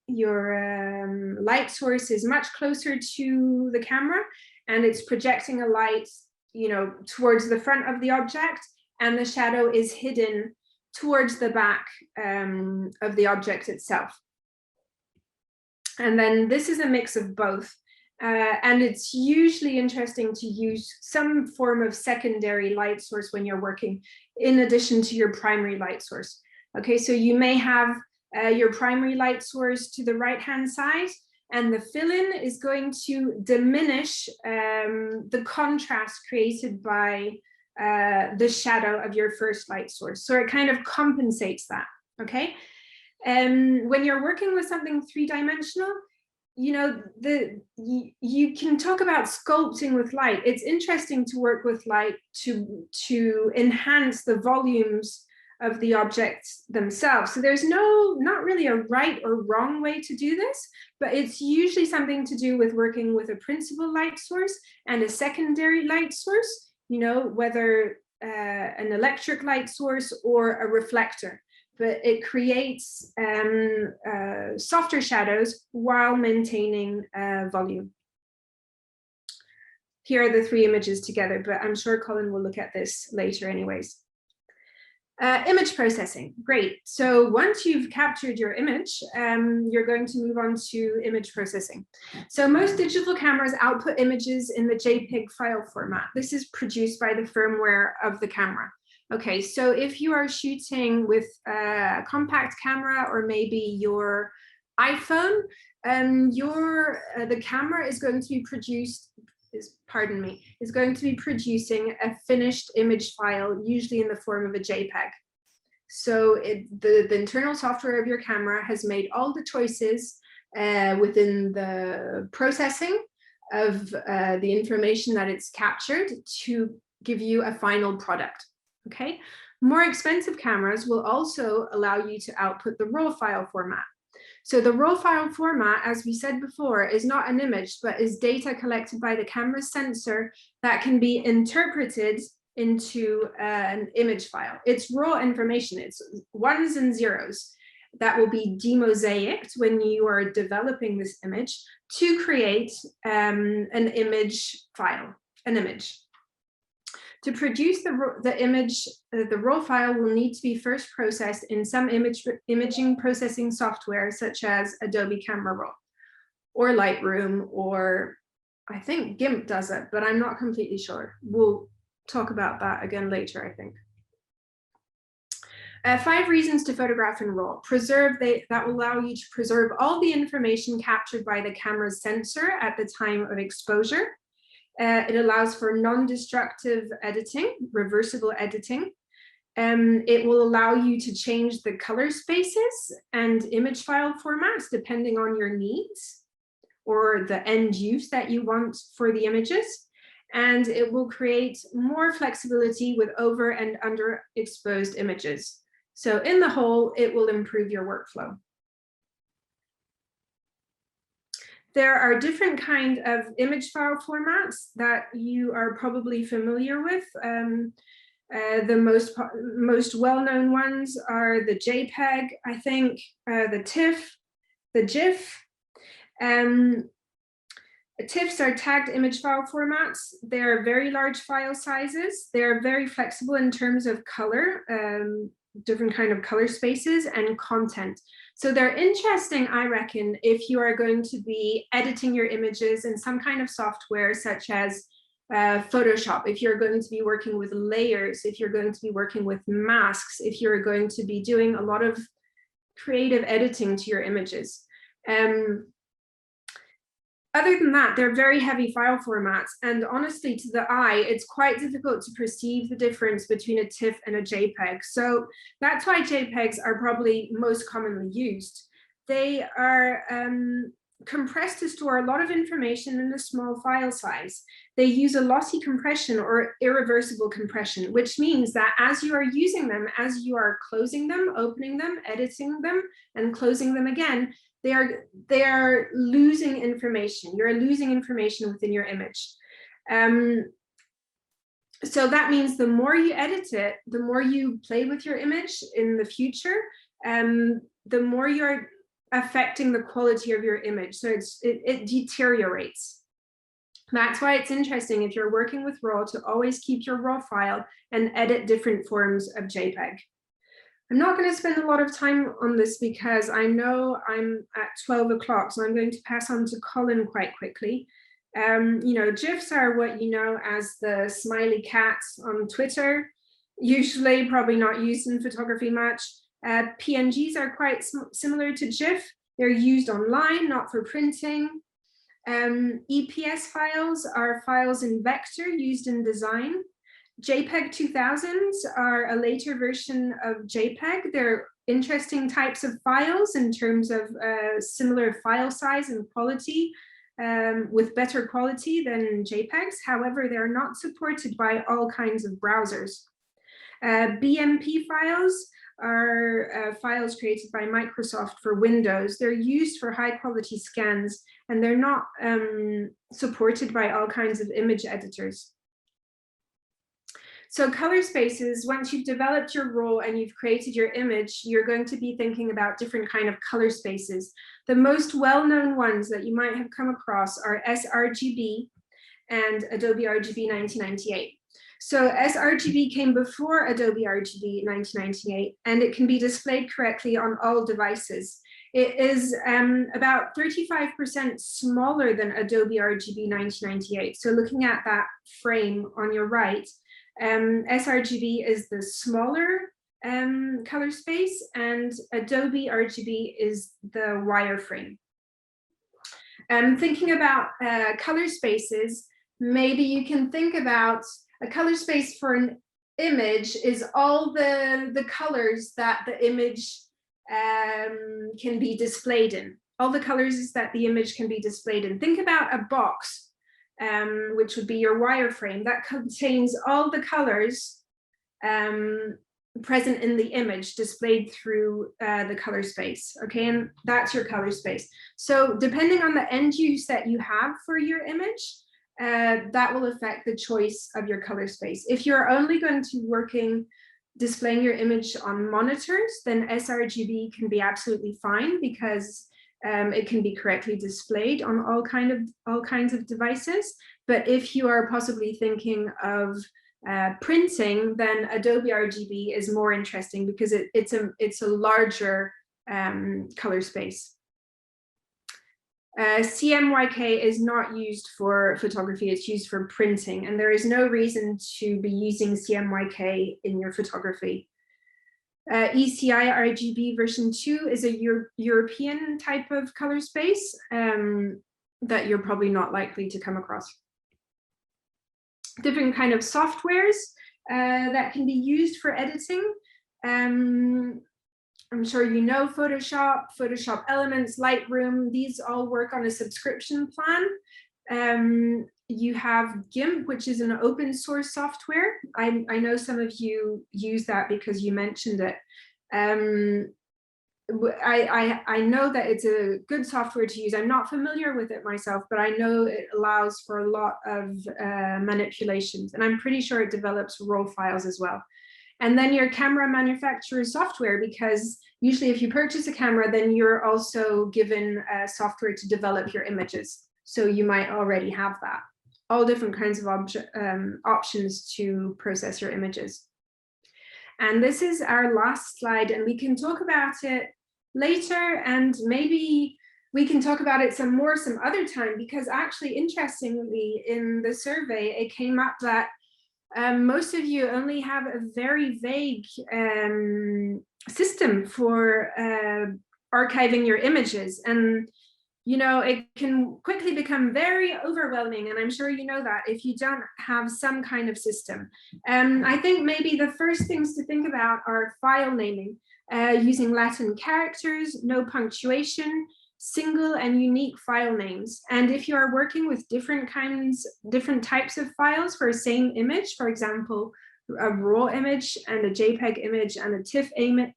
your light source is much closer to the camera, and it's projecting a light, you know, towards the front of the object, and the shadow is hidden towards the back of the object itself. And then this is a mix of both. And it's usually interesting to use some form of secondary light source when you're working, in addition to your primary light source. Okay, so you may have your primary light source to the right-hand side, and the fill-in is going to diminish the contrast created by the shadow of your first light source. So it kind of compensates that, okay? When you're working with something three-dimensional, you know, you can talk about sculpting with light. It's interesting to work with light to enhance the volumes of the objects themselves. So there's not really a right or wrong way to do this, but it's usually something to do with working with a principal light source and a secondary light source, you know, whether an electric light source or a reflector. But it creates softer shadows while maintaining volume. Here are the three images together, but I'm sure Colin will look at this later anyways. Image processing, great. So once you've captured your image, you're going to move on to image processing. So most digital cameras output images in the JPEG file format. This is produced by the firmware of the camera. Okay, so if you are shooting with a compact camera or maybe your iPhone, the camera is going to be is going to be producing a finished image file, usually in the form of a JPEG. So the internal software of your camera has made all the choices within the processing of the information that it's captured to give you a final product. Okay, more expensive cameras will also allow you to output the RAW file format. So the raw file format, as we said before, is not an image, but is data collected by the camera's sensor that can be interpreted into an image file. It's raw information, it's ones and zeros that will be demosaicked when you are developing this image to create an image file, an image. To produce the image, the raw file will need to be first processed in some imaging processing software, such as Adobe Camera Raw or Lightroom, or I think GIMP does it, but I'm not completely sure. We'll talk about that again later, I think. 5 reasons to photograph in RAW. That will allow you to preserve all the information captured by the camera's sensor at the time of exposure. It allows for non-destructive editing, reversible editing. It will allow you to change the color spaces and image file formats depending on your needs or the end use that you want for the images. And it will create more flexibility with over and underexposed images. So in the whole, it will improve your workflow. There are different kinds of image file formats that you are probably familiar with. The most well-known ones are the JPEG, I think, the TIFF, the GIF. TIFFs are tagged image file formats. They're very large file sizes. They're very flexible in terms of color, different kind of color spaces and content. So they're interesting, I reckon, if you are going to be editing your images in some kind of software such as Photoshop, if you're going to be working with layers, if you're going to be working with masks, if you're going to be doing a lot of creative editing to your images. Other than that, they're very heavy file formats, and honestly, to the eye, it's quite difficult to perceive the difference between a TIFF and a JPEG. So that's why JPEGs are probably most commonly used. They are compressed to store a lot of information in a small file size. They use a lossy compression or irreversible compression, which means that as you are using them, as you are closing them, opening them, editing them, and closing them again, they are losing information. You're losing information within your image. So that means the more you edit it, the more you play with your image in the future, the more you're affecting the quality of your image. So it deteriorates. That's why it's interesting if you're working with RAW to always keep your RAW file and edit different forms of JPEG. I'm not going to spend a lot of time on this because I know I'm at 12 o'clock, so I'm going to pass on to Colin quite quickly. You know, GIFs are what you know as the smiley cats on Twitter, usually probably not used in photography much. PNGs are quite similar to GIF. They're used online, not for printing. EPS files are files in vector used in design. JPEG 2000s are a later version of JPEG. They're interesting types of files in terms of similar file size and quality, with better quality than JPEGs. However, they're not supported by all kinds of browsers. BMP files are files created by Microsoft for Windows. They're used for high quality scans, and they're not supported by all kinds of image editors. So color spaces, once you've developed your RAW and you've created your image, you're going to be thinking about different kind of color spaces. The most well-known ones that you might have come across are sRGB and Adobe RGB 1998. So sRGB came before Adobe RGB 1998, and it can be displayed correctly on all devices. It is about 35% smaller than Adobe RGB 1998. So looking at that frame on your right, sRGB is the smaller color space, and Adobe RGB is the wireframe. Thinking about color spaces, maybe you can think about a color space for an image is all the colors that the image can be displayed in. All the colors that the image can be displayed in. Think about a box, which would be your wireframe, that contains all the colors present in the image displayed through the color space. Okay, and that's your color space. So depending on the end use that you have for your image, that will affect the choice of your color space. If you're only going to displaying your image on monitors, then sRGB can be absolutely fine, because it can be correctly displayed on all kinds of devices. But if you are possibly thinking of printing, then Adobe RGB is more interesting, because it's a larger color space. CMYK is not used for photography, it's used for printing, and there is no reason to be using CMYK in your photography. ECI RGB version 2 is a European type of color space that you're probably not likely to come across. Different kind of softwares that can be used for editing. I'm sure you know Photoshop, Photoshop Elements, Lightroom. These all work on a subscription plan. You have GIMP, which is an open source software. I know some of you use that because you mentioned it. I know that it's a good software to use. I'm not familiar with it myself, but I know it allows for a lot of manipulations, and I'm pretty sure it develops RAW files as well. And then your camera manufacturer software, because usually if you purchase a camera, then you're also given software to develop your images. So you might already have that. All different kinds of options to process your images. And this is our last slide, and we can talk about it later, and maybe we can talk about it some other time, because actually, interestingly, in the survey, it came up that most of you only have a very vague system for archiving your images. And, you know, it can quickly become very overwhelming. And I'm sure you know that if you don't have some kind of system. I think maybe the first things to think about are file naming, using Latin characters, no punctuation, single and unique file names. And if you are working with different types of files for a same image, for example, a RAW image and a JPEG image and a TIFF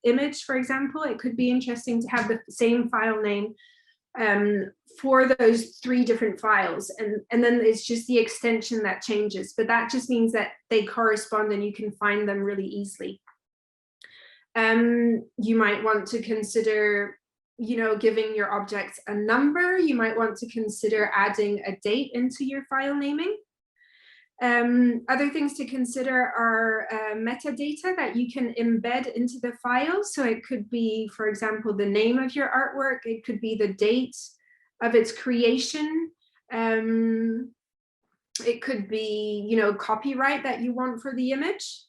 image, for example, it could be interesting to have the same file name for those 3 different files. And then it's just the extension that changes, but that just means that they correspond and you can find them really easily. You might want to consider, you know, giving your objects a number. You might want to consider adding a date into your file naming. Other things to consider are metadata that you can embed into the file. So it could be, for example, the name of your artwork. It could be the date of its creation. It could be, you know, copyright that you want for the image.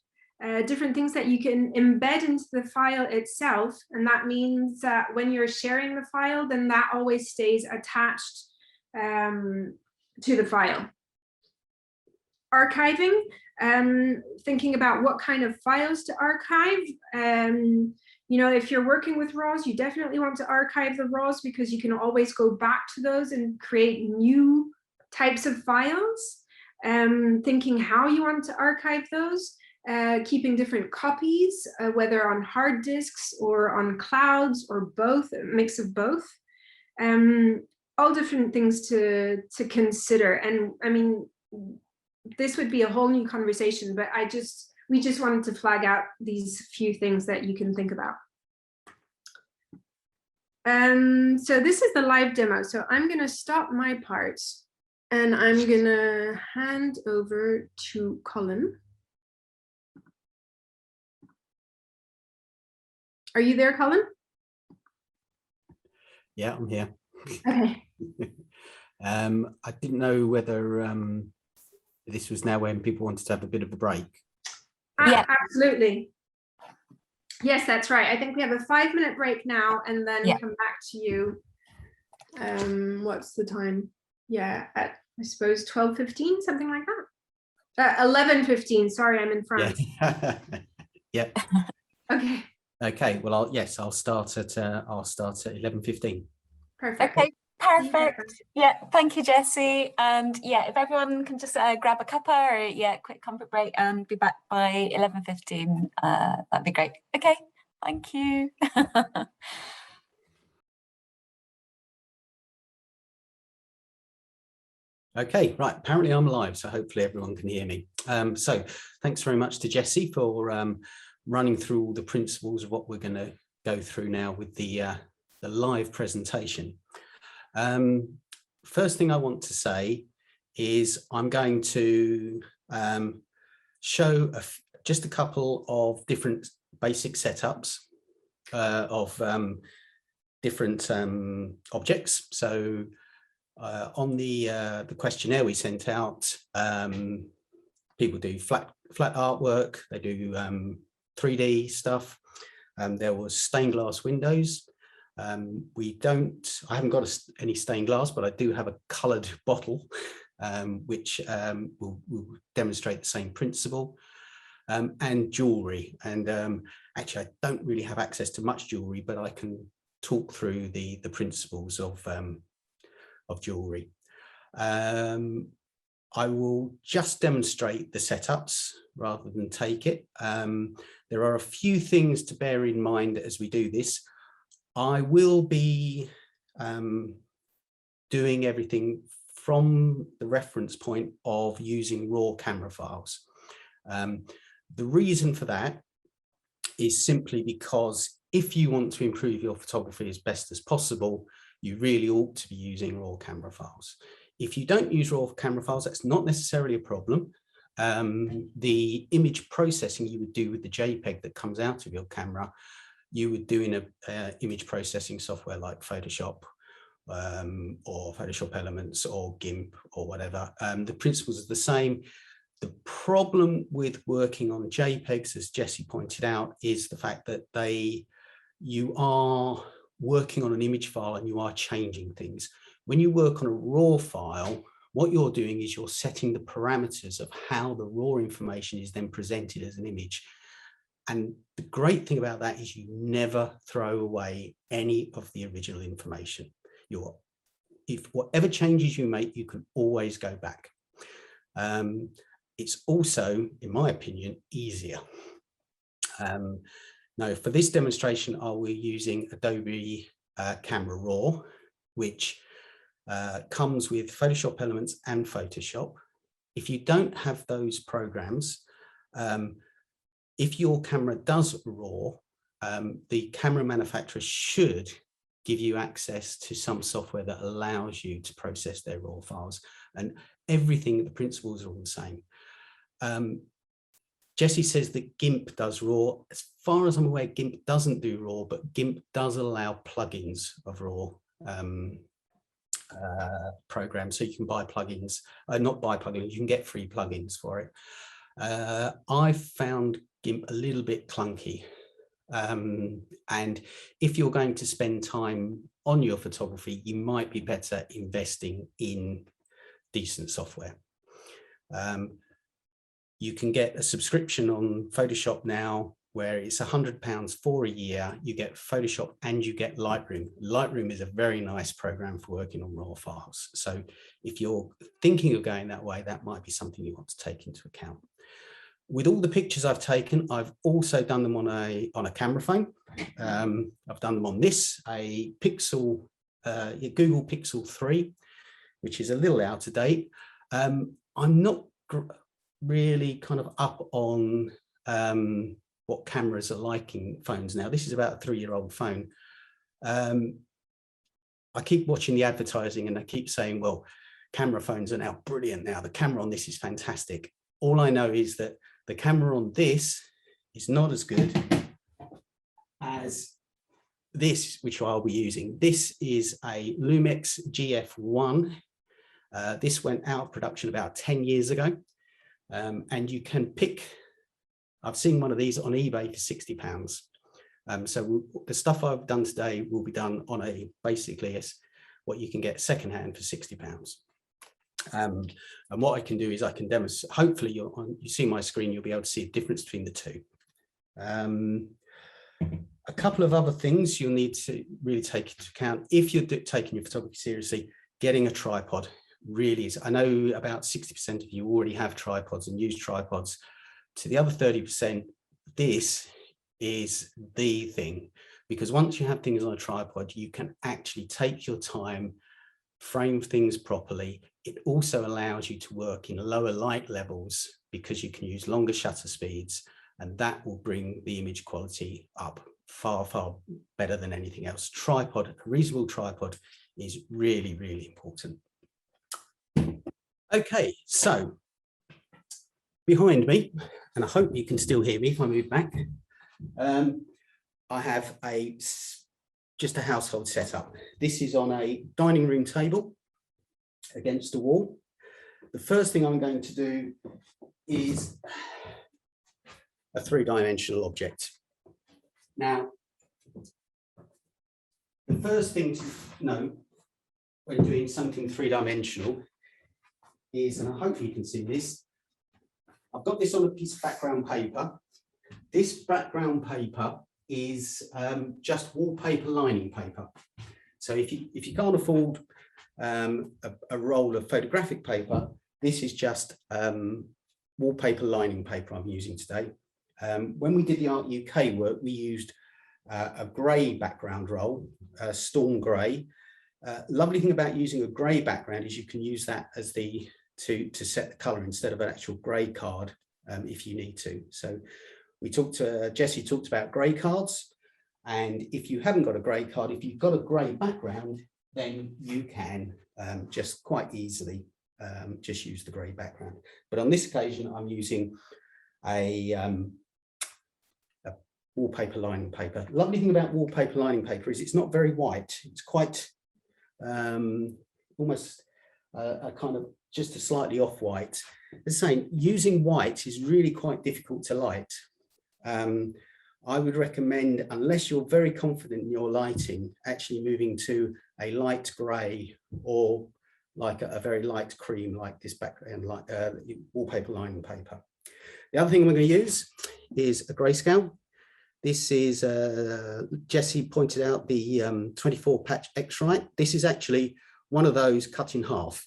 Different things that you can embed into the file itself. And that means that when you're sharing the file, then that always stays attached to the file. Archiving, thinking about what kind of files to archive. You know, if you're working with RAWs, you definitely want to archive the RAWs, because you can always go back to those and create new types of files. Thinking how you want to archive those. Keeping different copies, whether on hard disks or on clouds or both, a mix of both. All different things to consider. And I mean, this would be a whole new conversation, but we just wanted to flag out these few things that you can think about. So this is the live demo. So I'm going to stop my part and I'm going to hand over to Colin. Are you there, Colin? Yeah, I'm here. Okay. I didn't know whether this was now when people wanted to have a bit of a break. Yeah, absolutely. Yes, that's right. I think we have a 5-minute break now, and then come back to you. What's the time? Yeah, at, I suppose 12:15, something like that. 11:15. Sorry, I'm in France. Yeah. Yeah. Okay. Okay. Well, I'll start at 11:15. Perfect. Okay. Perfect. Yeah, thank you, Jessie. And yeah, if everyone can just grab a cuppa or yeah, quick comfort break and be back by 11:15, that'd be great. Okay, thank you. Okay, right. Apparently I'm live, so hopefully everyone can hear me. So thanks very much to Jessie for running through all the principles of what we're going to go through now with the live presentation. First thing I want to say is I'm going to show just a couple of different basic setups of different objects. So on the questionnaire we sent out, people do flat artwork, they do 3D stuff. There was stained glass windows. I haven't got any stained glass, but I do have a coloured bottle, which will demonstrate the same principle. And jewellery. And actually, I don't really have access to much jewellery, but I can talk through the principles of jewellery. I will just demonstrate the setups rather than take it. There are a few things to bear in mind as we do this. I will be doing everything from the reference point of using raw camera files. The reason for that is simply because if you want to improve your photography as best as possible, you really ought to be using raw camera files. If you don't use raw camera files, that's not necessarily a problem. The image processing you would do with the JPEG that comes out of your camera, you would do in a image processing software like Photoshop or Photoshop Elements or GIMP or whatever. The principles are the same. The problem with working on JPEGs, as Jessie pointed out, is the fact that you are working on an image file and you are changing things. When you work on a raw file, what you're doing is you're setting the parameters of how the raw information is then presented as an image. And the great thing about that is you never throw away any of the original information. If whatever changes you make, you can always go back. It's also, in my opinion, easier. Now, for this demonstration, I will be using Adobe Camera Raw, which comes with Photoshop Elements and Photoshop. If you don't have those programs, if your camera does RAW, the camera manufacturer should give you access to some software that allows you to process their RAW files, and everything, the principles are all the same. Jessie says that GIMP does RAW. As far as I'm aware, GIMP doesn't do RAW, but GIMP does allow plugins of RAW programs. So you can buy plugins, not buy plugins, you can get free plugins for it. I found GIMP a little bit clunky. And if you're going to spend time on your photography, you might be better investing in decent software. You can get a subscription on Photoshop now where it's £100 for a year. You get Photoshop and you get Lightroom. Lightroom is a very nice program for working on raw files. So if you're thinking of going that way, that might be something you want to take into account. With all the pictures I've taken, I've also done them on a camera phone. I've done them on this, a Pixel, Google Pixel 3, which is a little out of date. I'm not really kind of up on what cameras are like in phones now. This is about a 3-year-old phone. I keep watching the advertising and they keep saying, well, camera phones are now brilliant now. The camera on this is fantastic. All I know is that the camera on this is not as good as this, which I'll be using. This is a Lumix GF1. This went out of production about 10 years ago. And you can pick, I've seen one of these on eBay for £60. So the stuff I've done today will be done on basically what you can get secondhand for £60. And what I can do is I can demonstrate, hopefully you see my screen, you'll be able to see a difference between the two. A couple of other things you'll need to really take into account if you're taking your photography seriously. Getting a tripod really is, I know about 60% of you already have tripods and use tripods. To the other 30%, this is the thing, because once you have things on a tripod, you can actually take your time, frame things properly. It also allows you to work in lower light levels because you can use longer shutter speeds, and that will bring the image quality up far, far better than anything else. Tripod, a reasonable tripod is really, really important. Okay, so behind me, and I hope you can still hear me if I move back, I have just a household setup. This is on a dining room table against the wall. The first thing I'm going to do is a three-dimensional object. Now, the first thing to note when doing something three-dimensional is, and I hope you can see this, I've got this on a piece of background paper. This background paper is just wallpaper lining paper. So if you can't afford a roll of photographic paper, this is just wallpaper lining paper I'm using today. When we did the Art UK work, we used a grey background roll, storm grey. Lovely thing about using a grey background is you can use that as to set the colour instead of an actual grey card if you need to. So we talked to Jessie talked about grey cards, and if you haven't got a grey card, if you've got a grey background, then you can just quite easily just use the grey background. But on this occasion, I'm using a wallpaper lining paper. Lovely thing about wallpaper lining paper is it's not very white. It's quite almost a kind of just a slightly off white. The same, using white is really quite difficult to light. I would recommend, unless you're very confident in your lighting, actually moving to a light grey or like a very light cream like this background, like wallpaper lining paper. The other thing I'm going to use is a grayscale. This is, Jessie pointed out, the 24 patch X-Rite. This is actually one of those cut in half.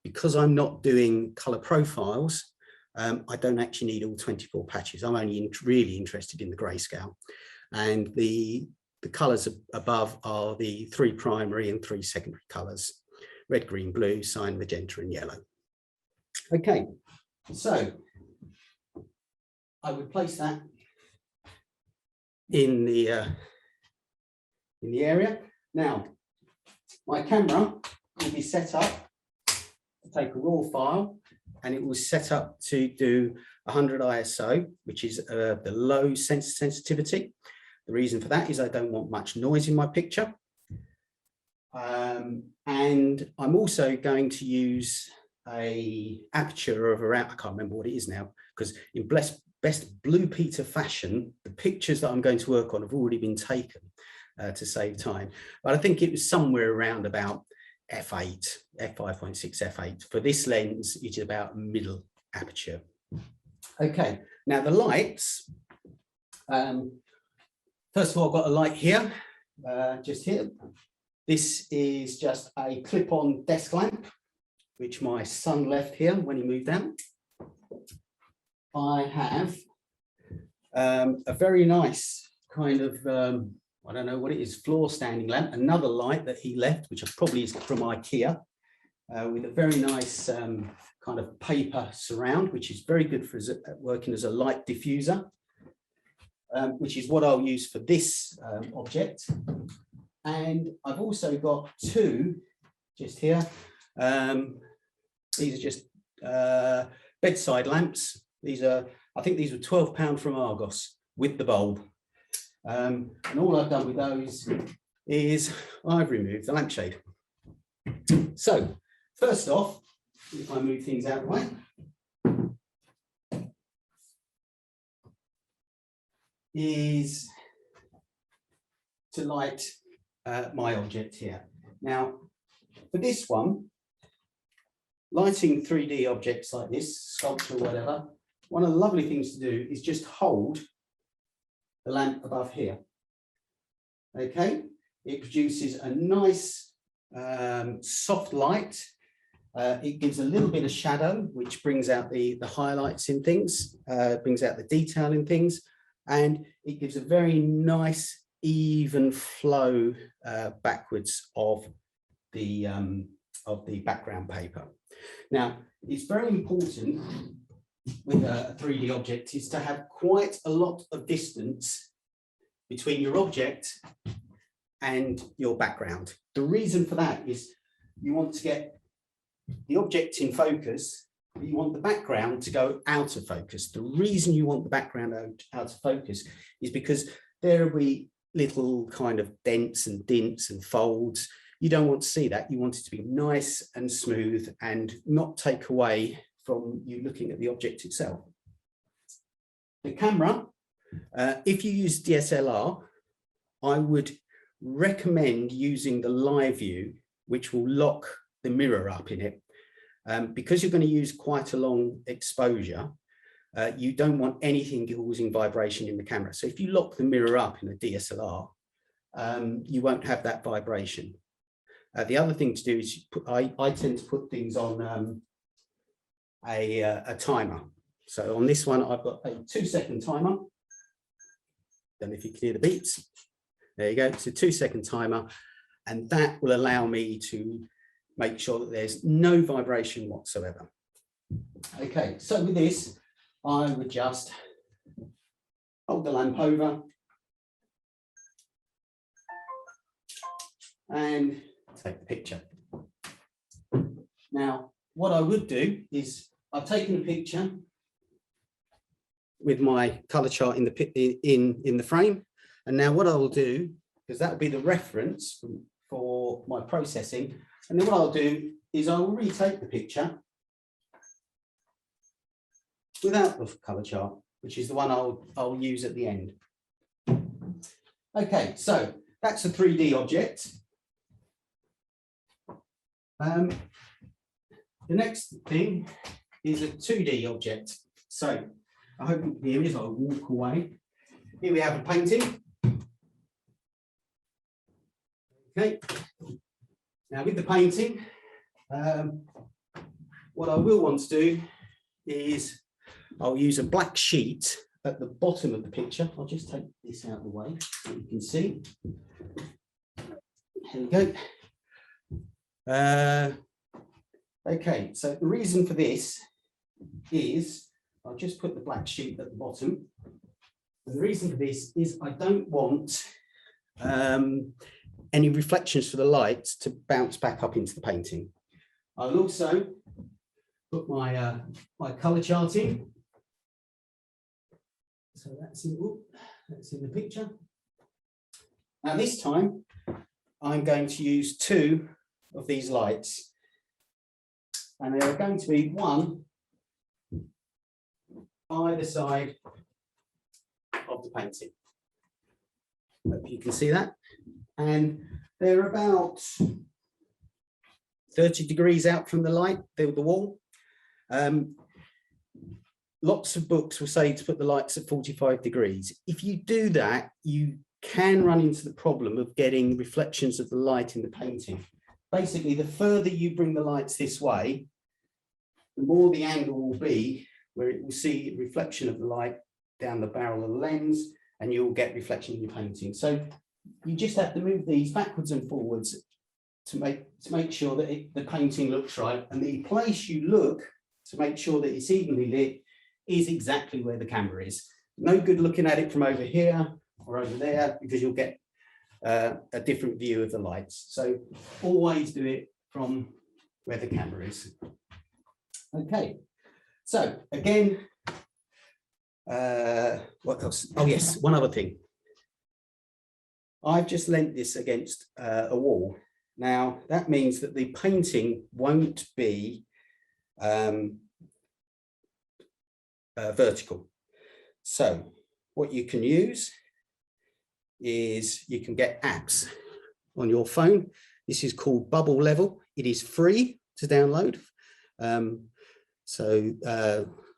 Because I'm not doing colour profiles, I don't actually need all 24 patches. I'm only really interested in the grayscale. And the colours above are the 3 primary and 3 secondary colours: red, green, blue, cyan, magenta and yellow. Okay, so I would place that in the area. Now, my camera will be set up to take a raw file, and it was set up to do 100 ISO, which is the low sensitivity. The reason for that is I don't want much noise in my picture. And I'm also going to use a aperture of around, I can't remember what it is now, because in best Blue Peter fashion, the pictures that I'm going to work on have already been taken to save time. But I think it was somewhere around about f8, f5.6, f8. For this lens, it's about middle aperture. Okay, now the lights. First of all, I've got a light here, just here. This is just a clip-on desk lamp, which my son left here when he moved out. I have a very nice kind of, I don't know what it is, floor standing lamp, another light that he left, which probably is from IKEA, with a very nice kind of paper surround, which is very good for working as a light diffuser, which is what I'll use for this object. And I've also got 2 just here. These are just bedside lamps. These are, I think these were £12 from Argos with the bulb. And all I've done with those is I've removed the lampshade. So first off, if I move things out of the way, is to light my object here. Now, for this one, lighting 3D objects like this, sculpture or whatever, one of the lovely things to do is just hold the lamp above here. Okay, it produces a nice soft light. It gives a little bit of shadow, which brings out the highlights in things, brings out the detail in things, and it gives a very nice even flow backwards of the background paper. Now, it's very important with a 3D object is to have quite a lot of distance between your object and your background. The reason for that is you want to get the object in focus, but you want the background to go out of focus. The reason you want the background out of focus is because there will be little kind of dents and dints and folds. You don't want to see that. You want it to be nice and smooth and not take away from you looking at the object itself. The camera, if you use DSLR, I would recommend using the live view, which will lock the mirror up in it. Because you're going to use quite a long exposure, you don't want anything causing vibration in the camera. So if you lock the mirror up in a DSLR, you won't have that vibration. The other thing to do is I tend to put things on a timer. So on this one, I've got a 2-second timer. Don't know if you can hear the beeps. There you go. It's a 2-second timer, and that will allow me to make sure that there's no vibration whatsoever. Okay, so with this, I would just hold the lamp over and take the picture. Now, what I would do is I've taken a picture with my color chart in the frame, and now what I will do, because that will be the reference for my processing, and then what I'll do is I will retake the picture without the color chart, which is the one I'll use at the end. Okay, so that's a 3D object. The next thing is a 2D object. So I hope you can hear me as I walk away. Here we have a painting. Okay. Now with the painting, what I will want to do is I'll use a black sheet at the bottom of the picture. I'll just take this out of the way so you can see. Here we go. Okay, so the reason for this is I'll just put the black sheet at the bottom. And the reason for this is I don't want any reflections for the light to bounce back up into the painting. I'll also put my my color chart in. So that's in the picture. Now this time I'm going to use 2 of these lights, and there are going to be one either side of the painting. Hope you can see that. And they're about 30 degrees out from the light, the wall. Lots of books will say to put the lights at 45 degrees. If you do that, you can run into the problem of getting reflections of the light in the painting. Basically, the further you bring the lights this way, the more the angle will be where it will see a reflection of the light down the barrel of the lens, and you'll get reflection in your painting. So you just have to move these backwards and forwards to make sure that the painting looks right. And the place you look to make sure that it's evenly lit is exactly where the camera is. No good looking at it from over here or over there, because you'll get a different view of the lights. So always do it from where the camera is. Okay, so again, what else? Oh yes, one other thing. I've just leant this against a wall. Now that means that the painting won't be vertical. So what you can use is you can get apps on your phone. This is called Bubble Level. It is free to download.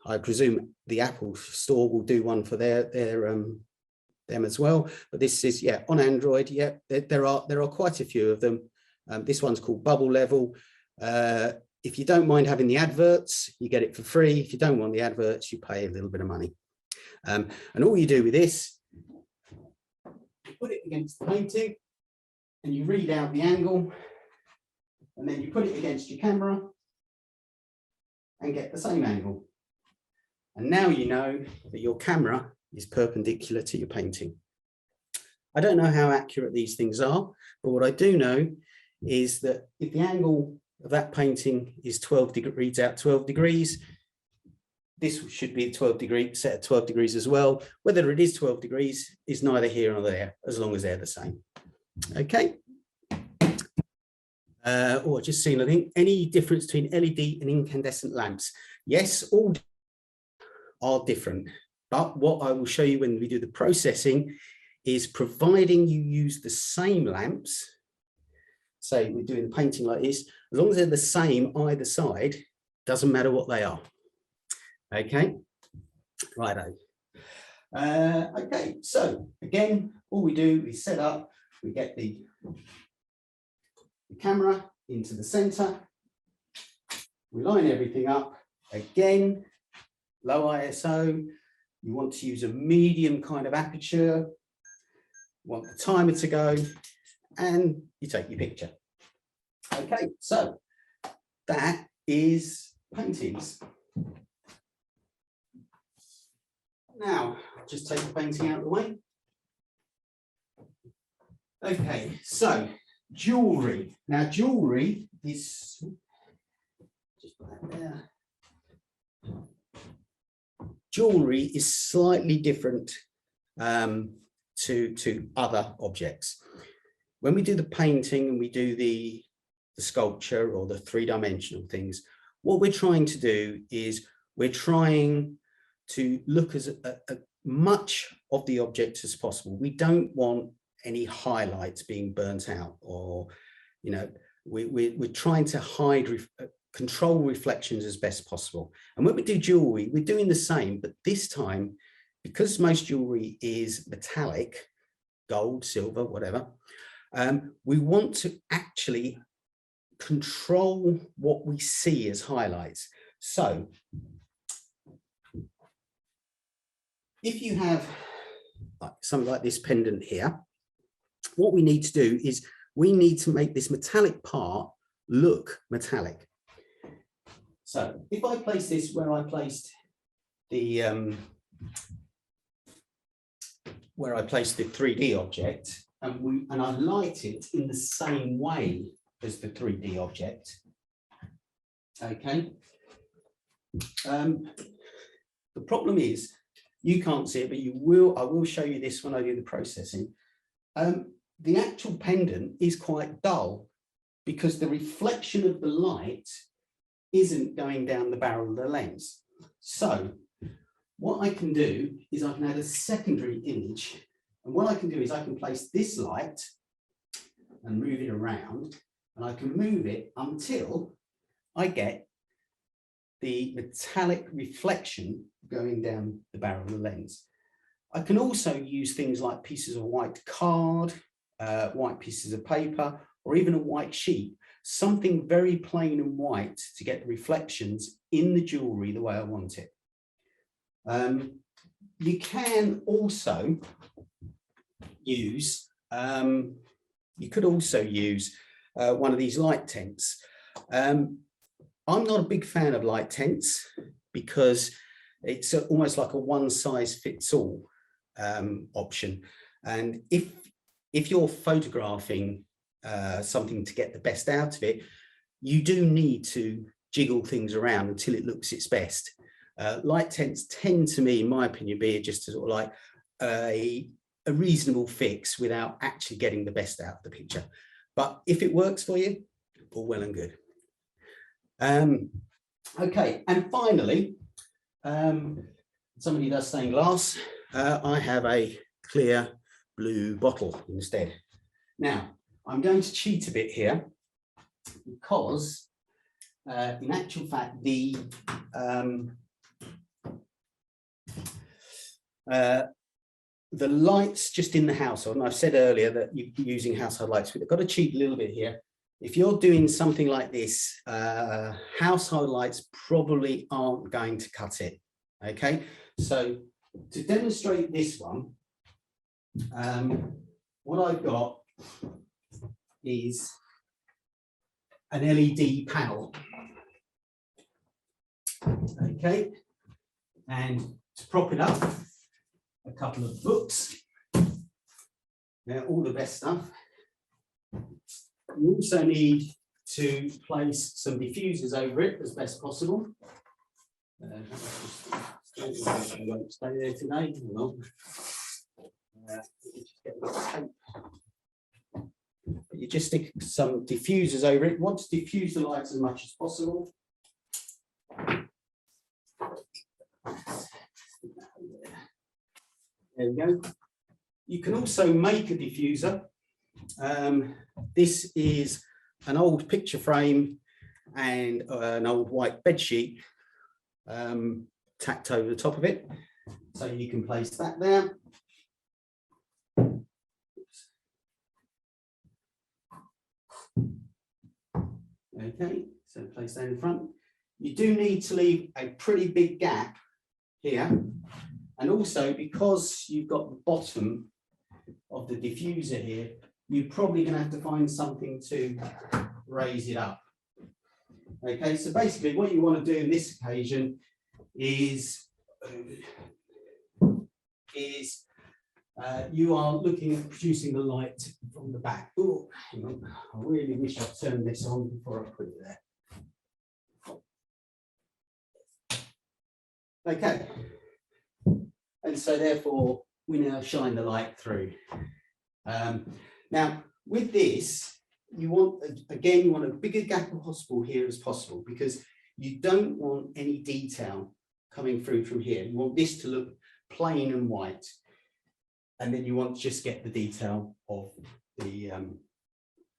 I presume the Apple store will do one for their them as well. But this is, yeah, on Android. Yeah, there are quite a few of them. This one's called Bubble Level. If you don't mind having the adverts, you get it for free. If you don't want the adverts, you pay a little bit of money. And all you do with this, you put it against the painting and you read out the angle, and then you put it against your camera and get the same angle. And now you know that your camera is perpendicular to your painting. I don't know how accurate these things are, but what I do know is that if the angle of that painting is 12 degrees, reads out 12 degrees, this should be 12 degrees, set at 12 degrees as well. Whether it is 12 degrees is neither here nor there, as long as they're the same. Okay. Or just seen, I think, any difference between LED and incandescent lamps? Yes, all are different. But what I will show you when we do the processing is, providing you use the same lamps, say we're doing the painting like this, as long as they're the same either side, doesn't matter what they are. Okay, righto. Okay, so again, all we do is set up, we get the camera into the center, we line everything up. Again, low ISO, you want to use a medium kind of aperture, want the timer to go, and you take your picture. Okay, so that is paintings. Now, I'll just take the painting out of the way. Okay, so jewellery. Now, jewellery is just put that there. Jewellery is slightly different to other objects. When we do the painting and we do the sculpture or the three-dimensional things, what we're trying to do is we're trying to look as much of the object as possible. We don't want any highlights being burnt out, or, you know, we're trying to hide, control reflections as best possible. And when we do jewelry, we're doing the same, but this time, because most jewelry is metallic, gold, silver, whatever, we want to actually control what we see as highlights. So if you have something like this pendant here, what we need to do is we need to make this metallic part look metallic. So if I place this where I placed the 3D object, and I light it in the same way as the 3D object, okay. The problem is, you can't see it, but you will. I will show you this when I do the processing. The actual pendant is quite dull because the reflection of the light isn't going down the barrel of the lens. So what I can do is I can add a secondary image, and what I can do is I can place this light and move it around, and I can move it until I get the metallic reflection going down the barrel of the lens. I can also use things like pieces of white card, white pieces of paper, or even a white sheet, something very plain and white to get the reflections in the jewellery the way I want it. You can also use, you could also use one of these light tents. I'm not a big fan of light tents because it's almost like a one-size-fits-all option. And if you're photographing something to get the best out of it, you do need to jiggle things around until it looks its best. Light tents tend to me, in my opinion, be just sort of like a reasonable fix without actually getting the best out of the picture. But if it works for you, all well and good. Okay, and finally, somebody does stained glass. I have a clear blue bottle instead. Now, I'm going to cheat a bit here because in actual fact, the the lights just in the household, and I've said earlier that you're using household lights, but they've got to cheat a little bit here. If you're doing something like this, household lights probably aren't going to cut it. Okay, so to demonstrate this one, what I've got is an LED panel. Okay, and to prop it up, a couple of books. Now, all the best stuff. You also need to place some diffusers over it as best possible. I won't stay there today. You just stick some diffusers over it. You want to diffuse the lights as much as possible. There we go. You can also make a diffuser. This is an old picture frame and an old white bed sheet tacked over the top of it. So you can place that there. Okay, so place that in front. You do need to leave a pretty big gap here. And also, because you've got the bottom of the diffuser here, you're probably going to have to find something to raise it up. Okay, so basically what you want to do in this occasion is you are looking at producing the light from the back. Oh, hang on. I really wish I'd turned this on before I put it there. Okay. And so therefore we now shine the light through. Now with this, you want, again, you want a bigger gap possible here as possible, because you don't want any detail coming through from here. You want this to look plain and white. And then you want to just get the detail of the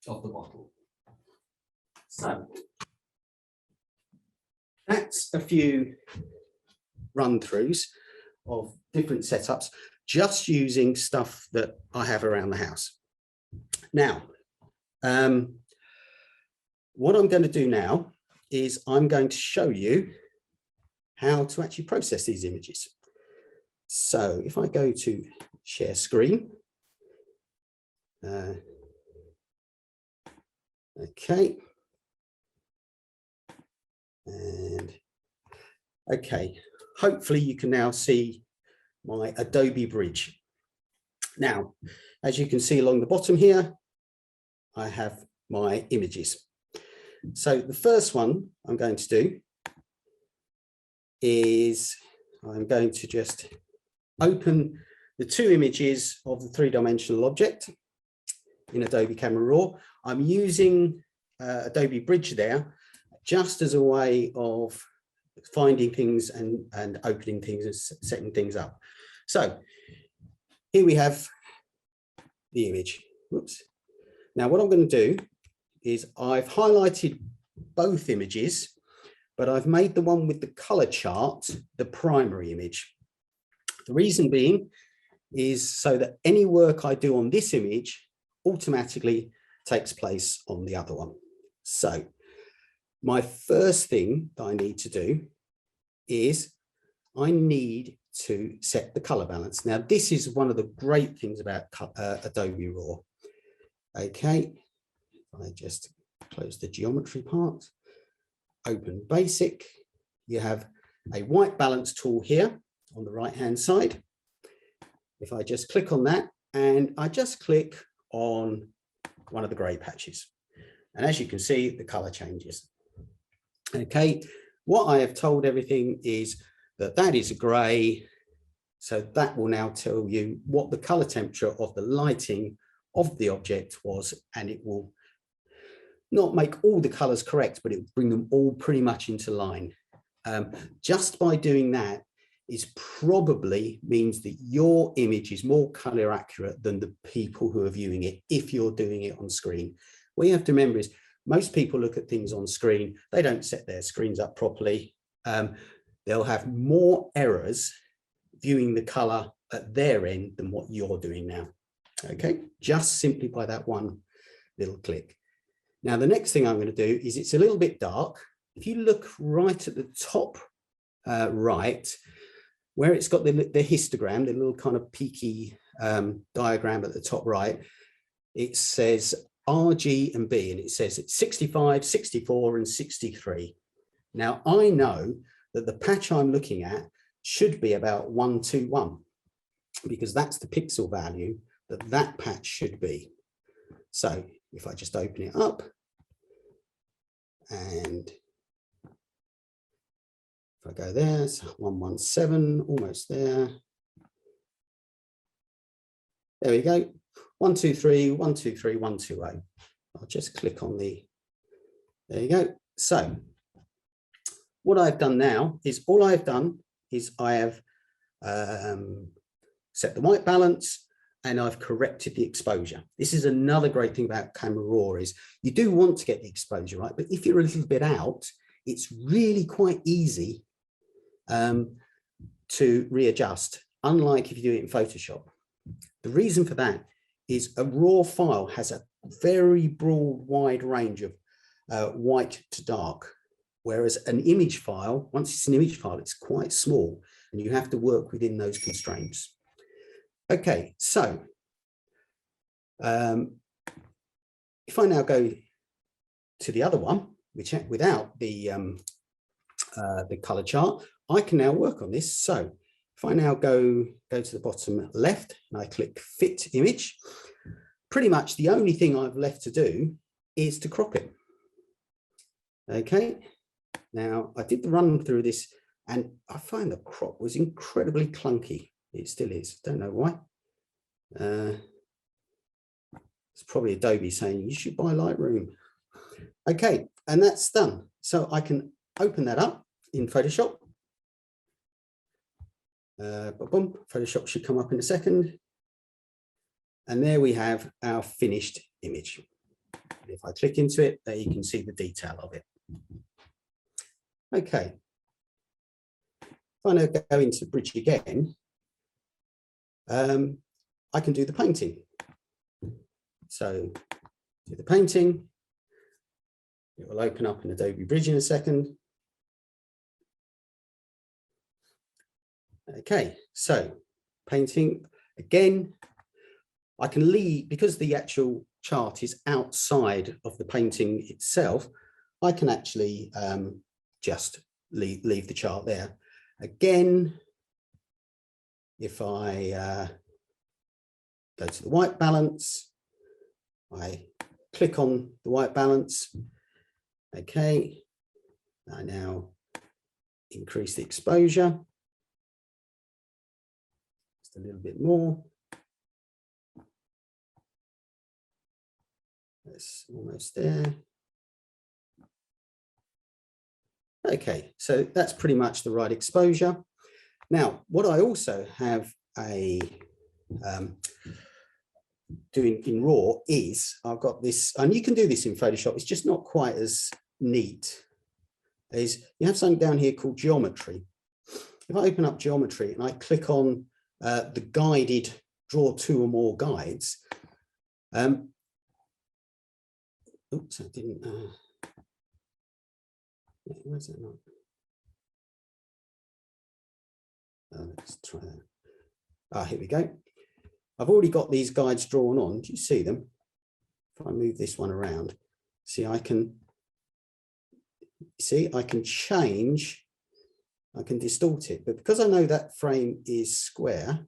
bottle. So that's a few run-throughs of different setups, just using stuff that I have around the house. Now, what I'm going to do now is I'm going to show you how to actually process these images. So if I go to share screen, okay, and okay, hopefully you can now see my Adobe Bridge. Now, as you can see along the bottom here, I have my images. So the first one I'm going to do is I'm going to just open the two images of the three-dimensional object in Adobe Camera Raw. I'm using Adobe Bridge there just as a way of finding things and opening things and setting things up. So here we have the image. Whoops. Now what I'm going to do is I've highlighted both images, but I've made the one with the color chart the primary image. The reason being is so that any work I do on this image automatically takes place on the other one. So my first thing that I need to do is I need to set the color balance. Now, this is one of the great things about Adobe Raw. Okay, I just close the geometry part, open basic. You have a white balance tool here on the right hand side. If I just click on that and I just click on one of the gray patches, and as you can see, the color changes. Okay, what I have told everything is that that is a gray, so that will now tell you what the color temperature of the lighting of the object was, and it will not make all the colors correct, but it will bring them all pretty much into line. Just by doing that is probably means that your image is more color accurate than the people who are viewing it if you're doing it on screen. What you have to remember is most people look at things on screen, they don't set their screens up properly. They'll have more errors viewing the color at their end than what you're doing now. Okay, just simply by that one little click. Now, the next thing I'm going to do is, it's a little bit dark. If you look right at the top right, where it's got the histogram, the little kind of peaky diagram at the top right, it says R, G and B, and it says it's 65, 64 and 63. Now, I know that the patch I'm looking at should be about 121, because that's the pixel value that that patch should be. So if I just open it up, and if I go there, it's 117, almost there. There we go, 123, 123, 120. I'll just click on the, there you go. So what I've done now is, all I've done is I have set the white balance, and I've corrected the exposure. This is another great thing about Camera Raw, is you do want to get the exposure right, but if you're a little bit out, it's really quite easy to readjust, unlike if you do it in Photoshop. The reason for that is a RAW file has a very broad, wide range of white to dark, whereas an image file, once it's an image file, it's quite small, and you have to work within those constraints. Okay, so if I now go to the other one, which without the color chart, I can now work on this. So if I now go to the bottom left and I click Fit Image, pretty much the only thing I've left to do is to crop it. Okay, now I did the run through this, and I find the crop was incredibly clunky. It still is, don't know why. It's probably Adobe saying you should buy Lightroom. Okay, and that's done. So I can open that up in Photoshop. Boom, Photoshop should come up in a second. And there we have our finished image. And if I click into it, there you can see the detail of it. Okay. If I now go into the bridge again, I can do the painting. So do the painting. It will open up in Adobe Bridge in a second. Okay, so painting again, I can leave, because the actual chart is outside of the painting itself, I can actually just leave the chart there. Again, if I go to the white balance, I click on the white balance. Okay, I now increase the exposure just a little bit more. That's almost there. Okay, so that's pretty much the right exposure. Now, what I also have doing in RAW is, I've got this, and you can do this in Photoshop, it's just not quite as neat, is you have something down here called geometry. If I open up geometry and I click on the guided draw two or more guides, oops, I didn't, where's that not? Let's try that. Ah, here we go. I've already got these guides drawn on. Do you see them? If I move this one around, see, I can change, I can distort it, but because I know that frame is square,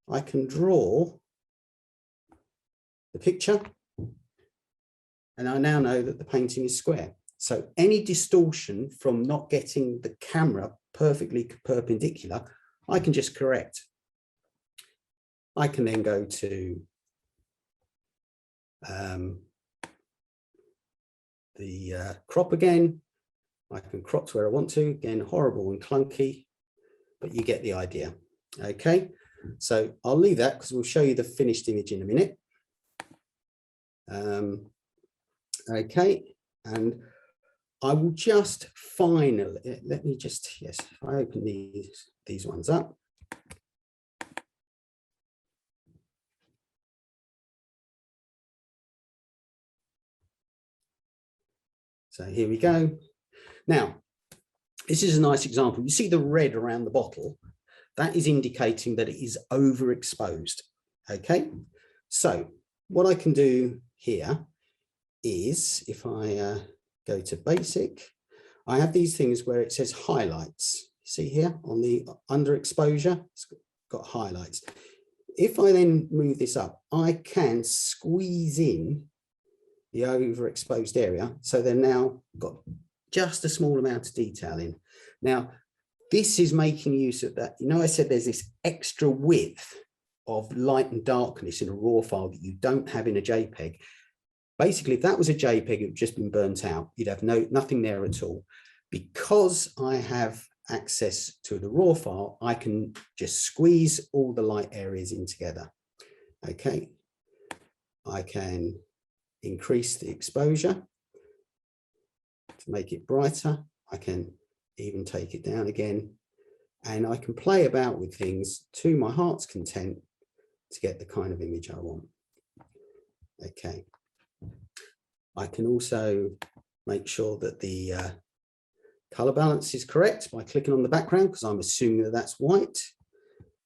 I can draw the picture, and I now know that the painting is square. So any distortion from not getting the camera perfectly perpendicular, I can just correct. I can then go to the crop again. I can crop to where I want to. Again, horrible and clunky, but you get the idea. Okay, so I'll leave that because we'll show you the finished image in a minute. Okay, and I will just finally, let me just, yes, if I open these ones up. So here we go. Now, this is a nice example. You see the red around the bottle. That is indicating that it is overexposed. Okay, so what I can do here is, if I go to basic, I have these things where it says highlights. See here on the underexposure, it's got highlights. If I then move this up, I can squeeze in the overexposed area. So they're now got just a small amount of detail in. Now, this is making use of that. You know, I said there's this extra width of light and darkness in a RAW file that you don't have in a JPEG. Basically, if that was a JPEG, it would just been burnt out. You'd have nothing there at all. Because I have access to the RAW file, I can just squeeze all the light areas in together. Okay, I can increase the exposure to make it brighter. I can even take it down again, and I can play about with things to my heart's content to get the kind of image I want. Okay, I can also make sure that the color balance is correct by clicking on the background, because I'm assuming that that's white.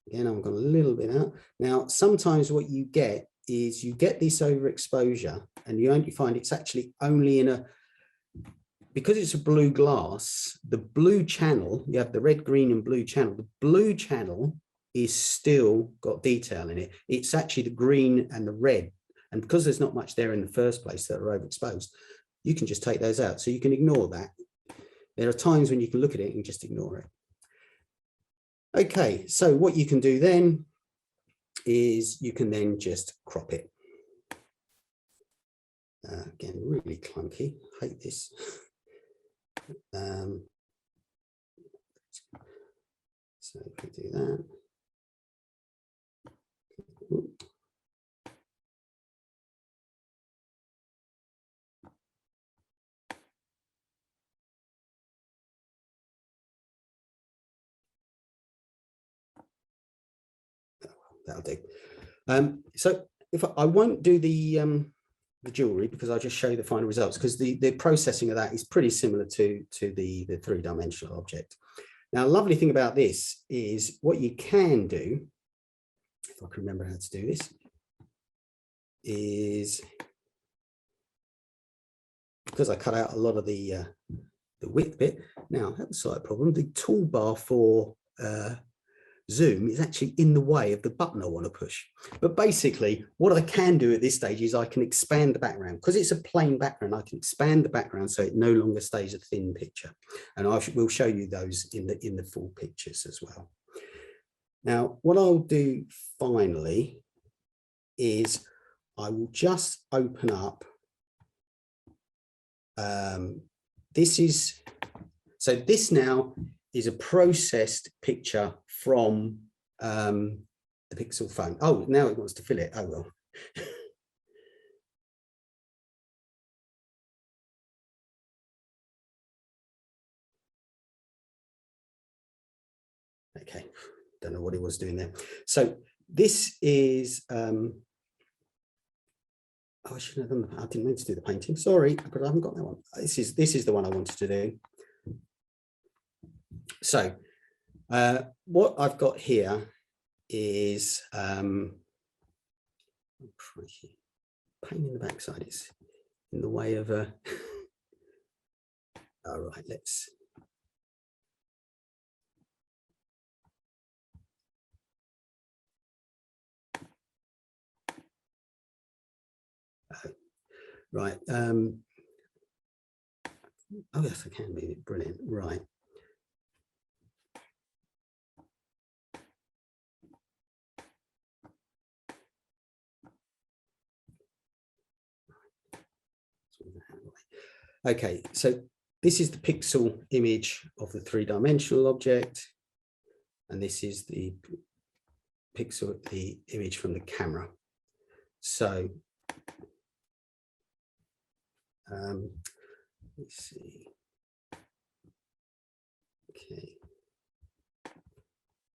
Again, I've gone a little bit out. Now, sometimes what you get is you get this overexposure, and you only find it's actually only in a, because it's a blue glass, the blue channel, you have the red, green and blue channel. The blue channel is still got detail in it. It's actually the green and the red. And because there's not much there in the first place that are overexposed, you can just take those out. So you can ignore that. There are times when you can look at it and just ignore it. Okay, so what you can do then is you can then just crop it. Again, really clunky, hate this. So if we do that. That'll do. So if I won't do the jewelry, because I'll just show you the final results, because the processing of that is pretty similar to the three-dimensional object. Now, a lovely thing about this is what you can do, if I can remember how to do this, is, because I cut out a lot of the width bit. Now, that's a slight problem. The toolbar for zoom is actually in the way of the button I want to push. But basically, what I can do at this stage is I can expand the background. Because it's a plain background, I can expand the background so it no longer stays a thin picture. And we'll show you those in the full pictures as well. Now, what I'll do finally is I will just open up. This now is a processed picture from the Pixel phone. Oh, now it wants to fill it. Oh, well. Okay, don't know what it was doing there. So this is, oh, I shouldn't have done that. I didn't mean to do the painting. Sorry, but I haven't got that one. This is the one I wanted to do. So what I've got here is pain in the backside is in the way of a. All right, let's. Right. Oh yes, I can move it. Brilliant. Right. Okay, so this is the pixel image of the three-dimensional object, and this is the pixel, the image from the camera. So let's see. Okay.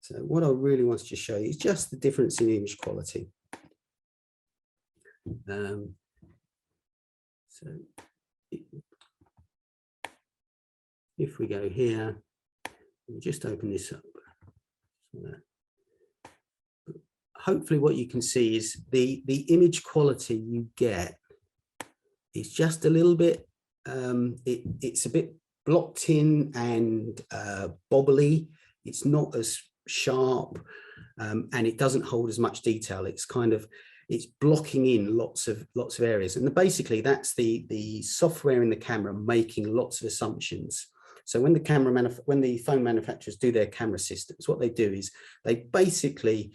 So what I really want to just show you is just the difference in image quality. So if we go here, we'll just open this up. Hopefully what you can see is the image quality you get is just a little bit, it's a bit blocked in and bobbly. It's not as sharp, and it doesn't hold as much detail. It's kind of, it's blocking in lots of areas, and basically that's the software in the camera making lots of assumptions. So when the phone manufacturers do their camera systems, what they do is they basically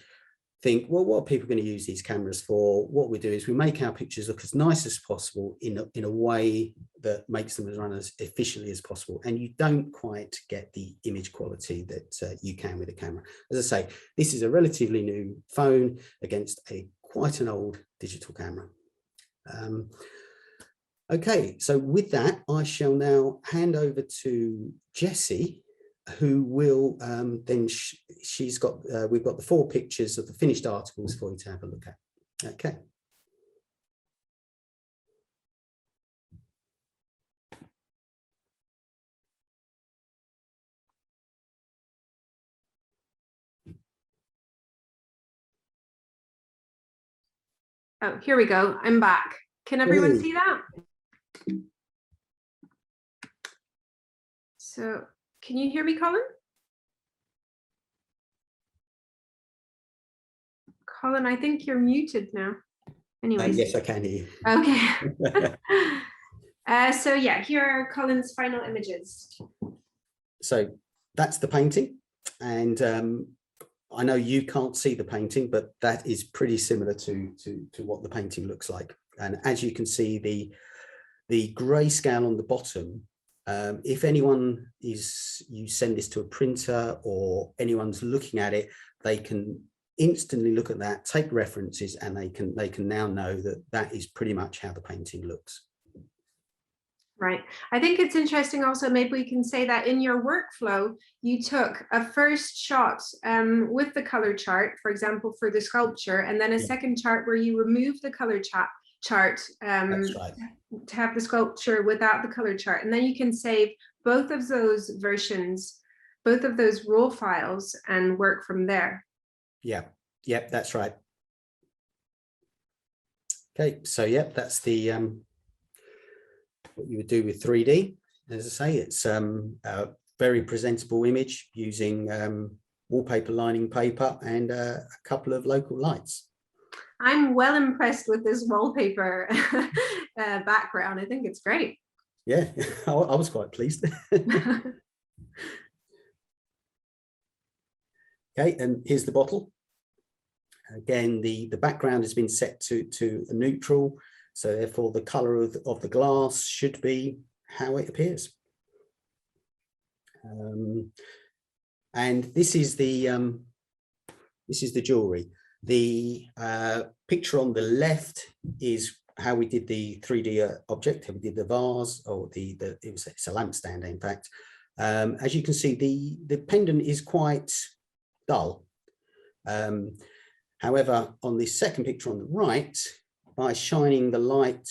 think, well, what are people going to use these cameras for? What we do is we make our pictures look as nice as possible in a way that makes them run as efficiently as possible. And you don't quite get the image quality that you can with a camera. As I say, this is a relatively new phone against quite an old digital camera. Okay, so with that, I shall now hand over to Jessie, who will then we've got the 4 pictures of the finished articles for you to have a look at. Okay. Oh, here we go. I'm back. Can everyone see that? So can you hear me, Colin? Colin, I think you're muted now. Anyways. Yes, I can hear you. Okay. So yeah, here are Colin's final images. So that's the painting, and I know you can't see the painting, but that is pretty similar to what the painting looks like. And as you can see, the grayscale on the bottom, if anyone you send this to a printer or anyone's looking at it, they can instantly look at that, take references, and they can now know that that is pretty much how the painting looks. Right. I think it's interesting also, maybe we can say that in your workflow, you took a first shot with the color chart, for example, for the sculpture, and then a second chart where you remove the color chart That's right. to have the sculpture without the color chart. And then you can save both of those versions, both of those raw files, and work from there. Yeah. Yep, that's right. Okay, so yep, that's the what you would do with 3D. As I say, it's a very presentable image using wallpaper lining paper and a couple of local lights. I'm well impressed with this wallpaper background. I think it's great. Yeah, I was quite pleased. Okay, and here's the bottle. Again, the background has been set to a neutral, so therefore the color of the glass should be how it appears. And this is the jewelry. The picture on the left is how we did the 3D object. How we did the vase, or it's a lampstand, in fact. As you can see, the pendant is quite dull. However, on the second picture on the right, by shining the light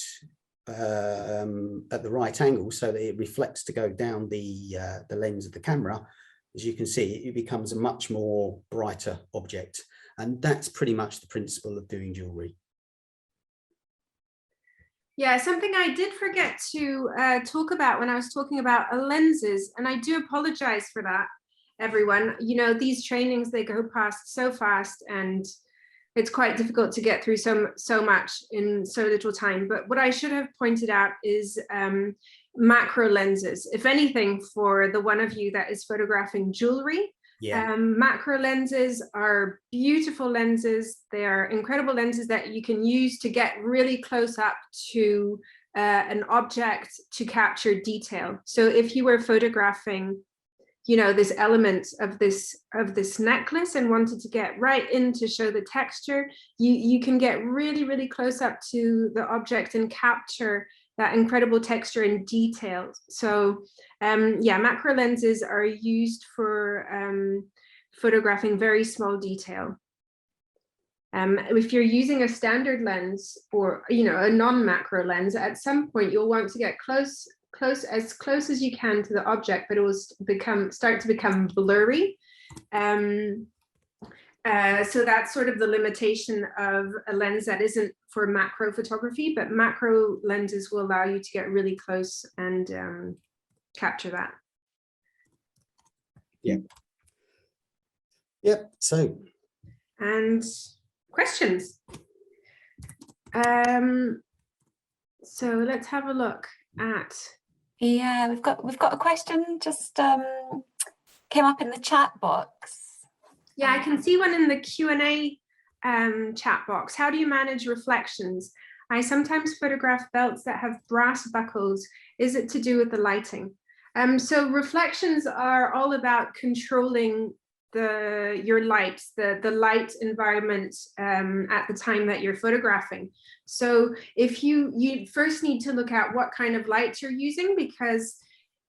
at the right angle so that it reflects to go down the lens of the camera, as you can see, it becomes a much more brighter object. And that's pretty much the principle of doing jewelry. Yeah, something I did forget to talk about when I was talking about lenses, and I do apologize for that, everyone. You know, these trainings, they go past so fast, and it's quite difficult to get through so much in so little time. But what I should have pointed out is macro lenses. If anything, for the one of you that is photographing jewelry, macro lenses are beautiful lenses. They are incredible lenses that you can use to get really close up to an object to capture detail. So if you were photographing, you know, this element of this necklace and wanted to get right in to show the texture, you can get really, really close up to the object and capture that incredible texture and detail. So yeah, macro lenses are used for photographing very small detail. If you're using a standard lens, or, you know, a non-macro lens, at some point you'll want to get close as close as you can to the object, but it will start to become blurry. So that's sort of the limitation of a lens that isn't for macro photography, but macro lenses will allow you to get really close and capture that. Yeah. Yep. So. And questions. So let's have a look at. Yeah, we've got a question just came up in the chat box. Yeah, I can see one in the Q&A chat box. How do you manage reflections? I sometimes photograph belts that have brass buckles. Is it to do with the lighting? So reflections are all about controlling your light, the light environment at the time that you're photographing. So if you first need to look at what kind of light you're using, because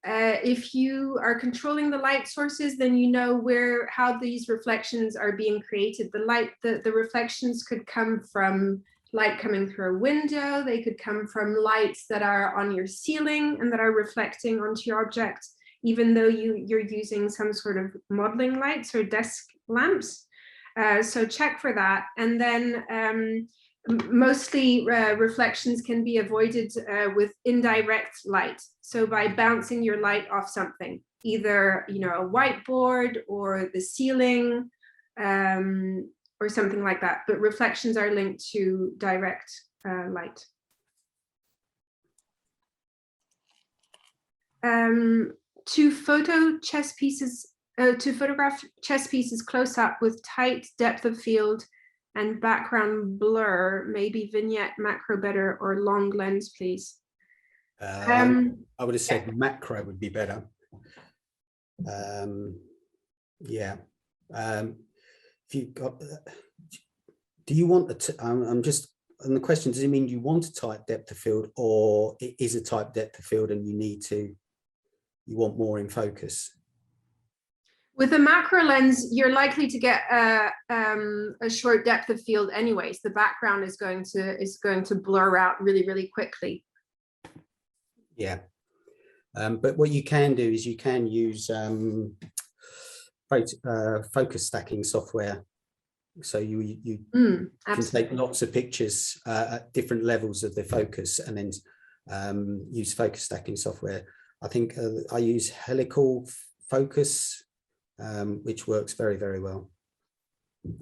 if you are controlling the light sources, then you know how these reflections are being created. The reflections could come from light coming through a window. They could come from lights that are on your ceiling and that are reflecting onto your object, even though you're using some sort of modeling lights or desk lamps. So check for that. And then mostly reflections can be avoided with indirect light. So by bouncing your light off something, either a whiteboard or the ceiling or something like that. But reflections are linked to direct light. To photograph chess pieces close up with tight depth of field and background blur, maybe vignette, macro better, or long lens, please. I would have said macro would be better. Yeah. If you've got, do you want I'm just on the question, does it mean you want a tight depth of field, or it is a tight depth of field and you want more in focus? With a macro lens, you're likely to get a short depth of field anyways. The background is going to blur out really, really quickly. Yeah, but what you can do is you can use focus stacking software. So you can take lots of pictures at different levels of the focus, and then use focus stacking software. I think I use helical focus, which works very, very well.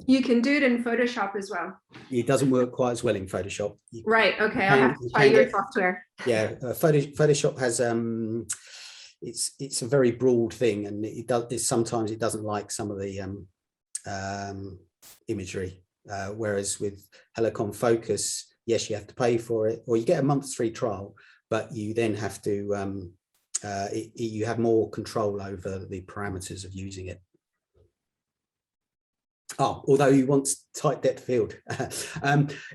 You can do it in Photoshop as well. It doesn't work quite as well in Photoshop. Right. Okay. I'll have to try your software. Yeah, Photoshop has it's a very broad thing, and sometimes it doesn't like some of the imagery, whereas with Helicon Focus, yes, you have to pay for it, or you get a month's free trial, but you then have to you have more control over the parameters of using it. Although you want tight depth field,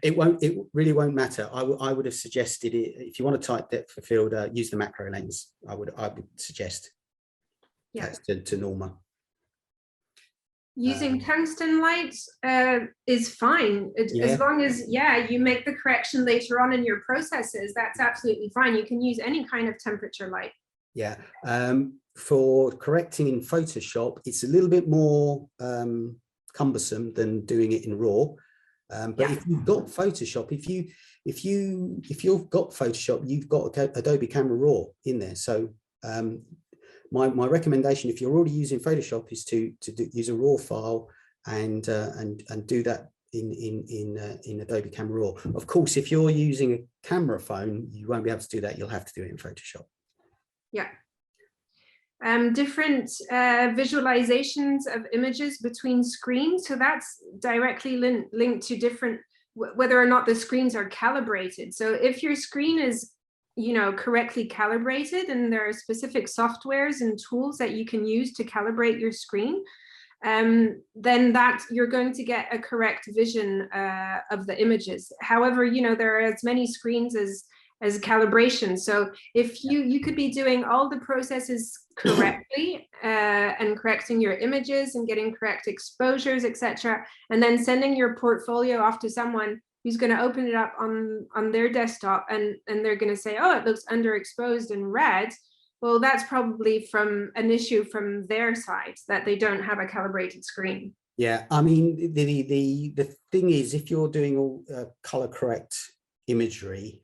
it really won't matter. I would have suggested it, if you want a tight depth of field, use the macro lens. I would suggest. Yeah. That's to Norma. Using tungsten lights is fine, as long as you make the correction later on in your processes. That's absolutely fine. You can use any kind of temperature light. Yeah. For correcting in Photoshop, it's a little bit more cumbersome than doing it in RAW, but if you've got Photoshop, if you've got Photoshop, you've got Adobe Camera Raw in there. So my recommendation, if you're already using Photoshop, is to use a RAW file and do that in Adobe Camera Raw. Of course, if you're using a camera phone, you won't be able to do that. You'll have to do it in Photoshop. Yeah. Different visualizations of images between screens. So that's directly linked to different, whether or not the screens are calibrated. So if your screen is, correctly calibrated, and there are specific softwares and tools that you can use to calibrate your screen, then you're going to get a correct vision of the images. However, there are as many screens as calibration. So if you could be doing all the processes correctly and correcting your images and getting correct exposures, etc., and then sending your portfolio off to someone who's going to open it up on their desktop, and they're going to say, oh, it looks underexposed and red. Well, that's probably from an issue from their side, that they don't have a calibrated screen. Yeah, I mean, the thing is, if you're doing all color correct imagery,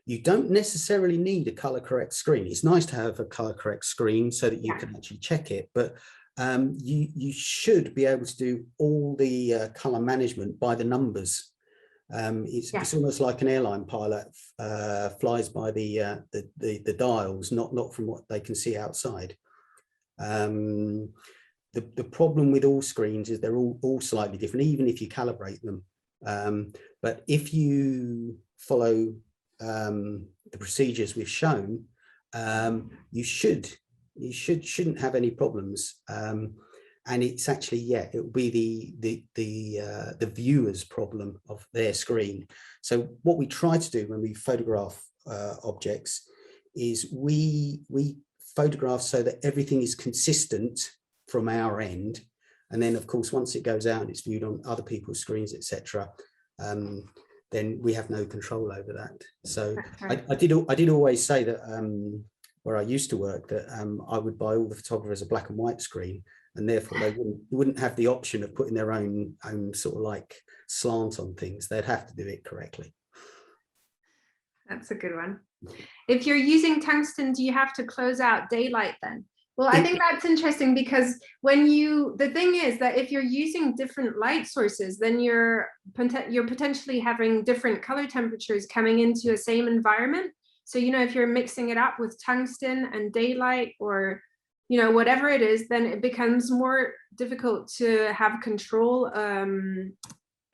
you don't necessarily need a color correct screen. It's nice to have a color correct screen so that you can actually check it, but you should be able to do all the color management by the numbers. It's almost like an airline pilot flies by the dials, not from what they can see outside. The problem with all screens is they're all slightly different, even if you calibrate them. But if you follow the procedures we've shown, you shouldn't have any problems. And it's actually, it will be the viewer's problem of their screen. So what we try to do when we photograph objects is we photograph so that everything is consistent from our end, and then of course once it goes out and it's viewed on other people's screens, etc., then we have no control over that. So I did always say that where I used to work, that I would buy all the photographers a black and white screen, and therefore they wouldn't have the option of putting their own sort of like slant on things. They'd have to do it correctly. That's a good one. If you're using tungsten, do you have to close out daylight then? Well, I think that's interesting, because the thing is that if you're using different light sources, then you're potentially having different color temperatures coming into a same environment. So, if you're mixing it up with tungsten and daylight, or, whatever it is, then it becomes more difficult to have control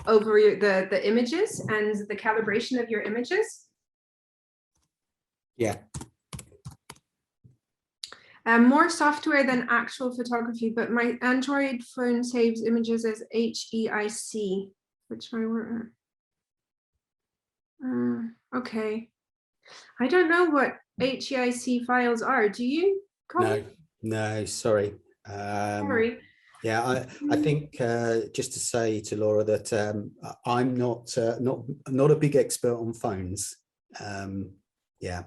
over the images and the calibration of your images. Yeah. More software than actual photography, but my Android phone saves images as HEIC, which my word. Okay. I don't know what HEIC files are. Do you, Colin? No, sorry. Sorry. Yeah, I think just to say to Laura that I'm not a big expert on phones. Yeah.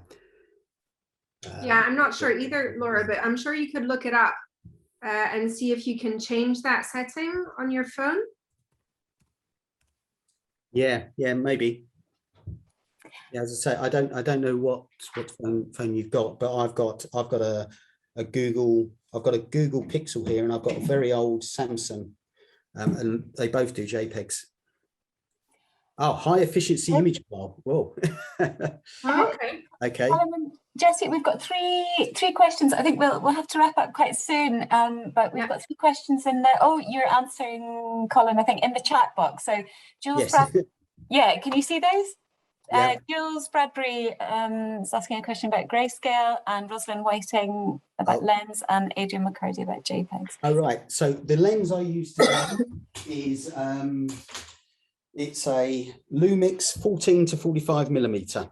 Yeah, I'm not sure either, Laura, but I'm sure you could look it up and see if you can change that setting on your phone. Yeah, maybe. Yeah, as I say, I don't know what phone you've got, but I've got a Google Pixel here, and I've got a very old Samsung, and they both do JPEGs. Oh, high efficiency image file. Whoa. Okay. Okay. Jessie, we've got three questions. I think we'll have to wrap up quite soon, but we've got 3 questions in there. Oh, you're answering, Colin, I think, in the chat box. So Jules, Yes. Can you see those? Yeah. Jules Bradbury is asking a question about grayscale, and Rosalind Whiting about lens, and Adrian McCurdy about JPEGs. Oh, right. So the lens I use today is it's a Lumix 14 to 45 millimeter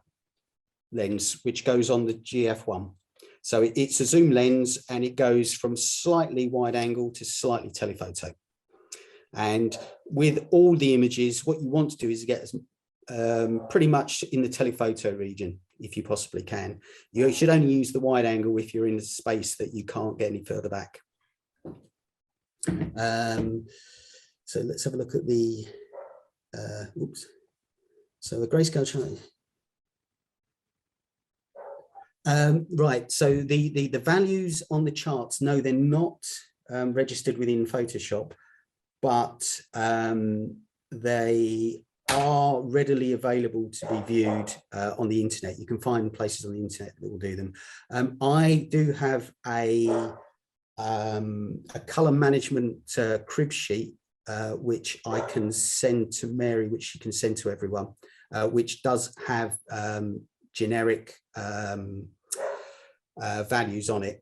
lens, which goes on the GF1. So it's a zoom lens, and it goes from slightly wide angle to slightly telephoto. And with all the images, what you want to do is get pretty much in the telephoto region, if you possibly can. You should only use the wide angle if you're in a space that you can't get any further back. So let's have a look at the so the grayscale chart. Right, so the values on the charts, no, they're not registered within Photoshop, but they are readily available to be viewed on the internet. You can find places on the internet that will do them. I do have a color management crib sheet, which I can send to Mary, which she can send to everyone, which does have generic values on it.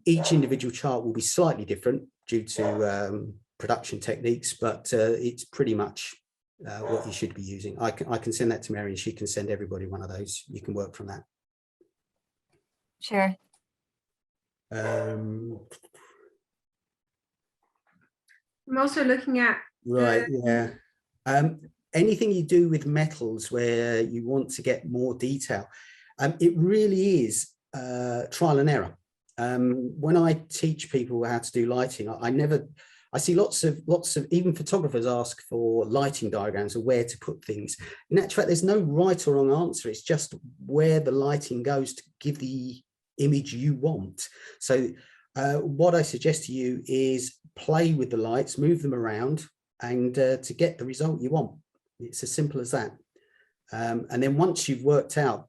Each individual chart will be slightly different due to production techniques, but it's pretty much what you should be using. I can send that to Mary, and she can send everybody one of those. You can work from that. Sure. I'm also looking at right. Yeah. anything you do with metals where you want to get more detail, it really is trial and error. When I teach people how to do lighting, I see lots of even photographers ask for lighting diagrams of where to put things. In actual fact, there's no right or wrong answer. It's just where the lighting goes to give the image you want. So what I suggest to you is play with the lights, move them around, and to get the result you want. It's as simple as that. And then once you've worked out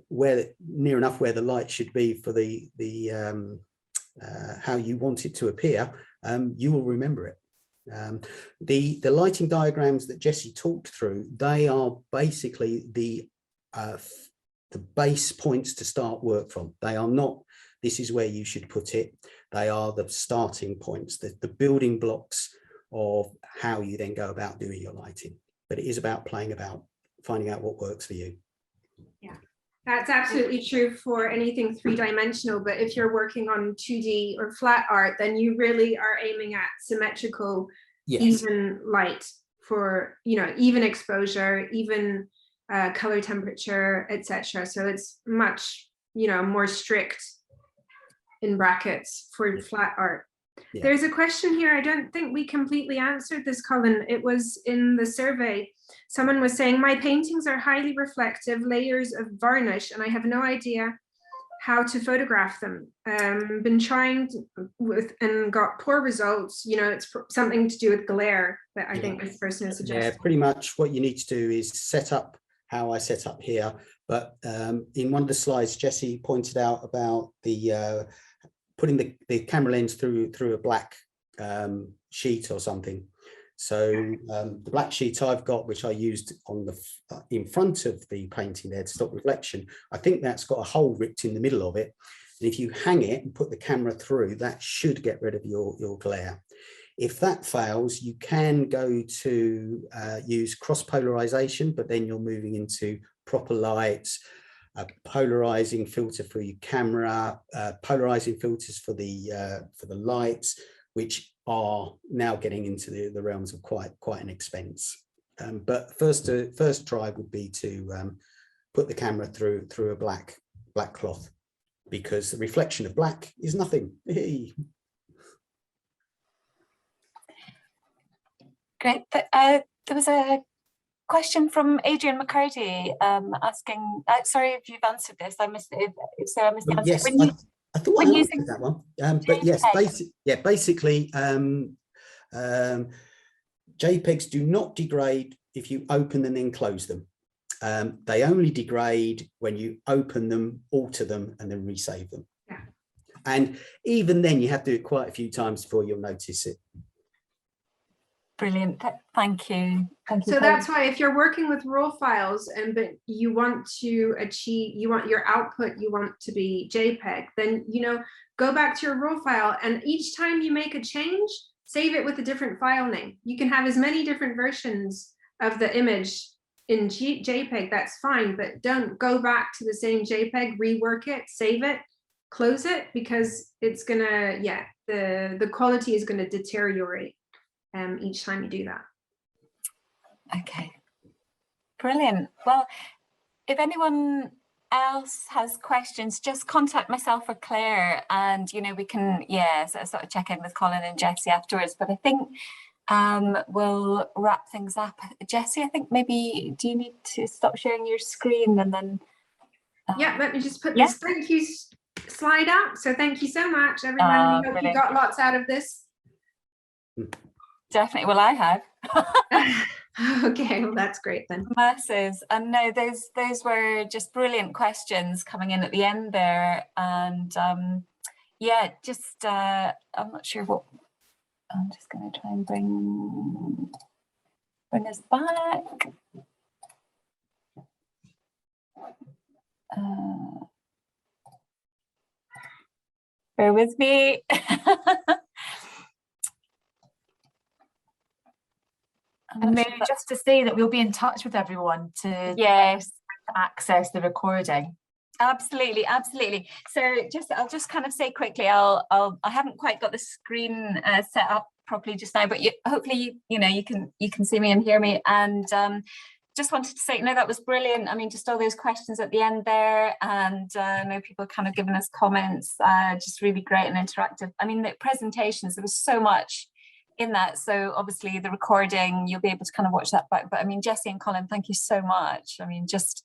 where near enough where the light should be for the how you want it to appear, you will remember it. The lighting diagrams that Jessie talked through, they are basically the base points to start work from. They are not, this is where you should put it. They are the starting points, the building blocks of how you then go about doing your lighting. But it is about playing about, finding out what works for you. Yeah, that's absolutely true for anything three-dimensional, but if you're working on 2D or flat art, then you really are aiming at symmetrical, yes, even light for, you know, even exposure, even color temperature, etc. So it's much, you know, more strict in brackets for flat art. Yeah. There's a question here. I don't think we completely answered this, Colin. It was in the survey. Someone was saying, my paintings are highly reflective, layers of varnish, and I have no idea how to photograph them. Been trying with and got poor results. You know, it's something to do with glare that I think this person has suggested. Yeah, pretty much what you need to do is set up how I set up here. But in one of the slides, Jessie pointed out about the putting the camera lens through a black sheet or something. So the black sheet I've got, which I used on the in front of the painting there to stop reflection, I think that's got a hole ripped in the middle of it. And if you hang it and put the camera through, that should get rid of your glare. If that fails, you can go to use cross polarization, but then you're moving into proper lights, a polarizing filter for your camera, polarizing filters for the lights, which are now getting into the realms of quite an expense. But first try would be to put the camera through a black cloth, because the reflection of black is nothing. Great. There was a question from Adrian McCurdy asking, sorry if you've answered this, I missed it. If so, I missed the answer. Yes, I thought I answered that one. But yes, basically, JPEGs do not degrade if you open them and then close them. They only degrade when you open them, alter them, and then resave them. Yeah. And even then, you have to do it quite a few times before you'll notice it. Brilliant. Thank you. Thank you. So that's why if you're working with raw files but you want to achieve, you want your output, you want to be JPEG, then, you know, go back to your raw file, and each time you make a change, save it with a different file name. You can have as many different versions of the image in JPEG, that's fine, but don't go back to the same JPEG, rework it, save it, close it, because it's gonna, yeah, the quality is gonna deteriorate each time you do that. Okay, brilliant. Well, if anyone else has questions, just contact myself or Claire, and you know, we can sort of check in with Colin and Jessie afterwards. But I think we'll wrap things up. Jessie, I think maybe, do you need to stop sharing your screen and then yeah, let me just put this thank you slide up. So thank you so much, everyone. We hope you got lots out of this. Definitely. Well, I have. Okay, well, that's great then. Masses. And no, those were just brilliant questions coming in at the end there. And yeah, just I'm not sure what, I'm just going to try and bring us back. Bear with me. And maybe just to say that we'll be in touch with everyone to access the recording. Absolutely, absolutely. So I'll just kind of say quickly, I haven't quite got the screen set up properly just now, but hopefully you know you can see me and hear me. And just wanted to say, no, that was brilliant. I mean, just all those questions at the end there, and I know people kind of giving us comments, just really great and interactive. I mean, the presentations, there was so much in that. So obviously the recording, you'll be able to kind of watch that back. But I mean, Jessie and Colin, thank you so much. I mean, just,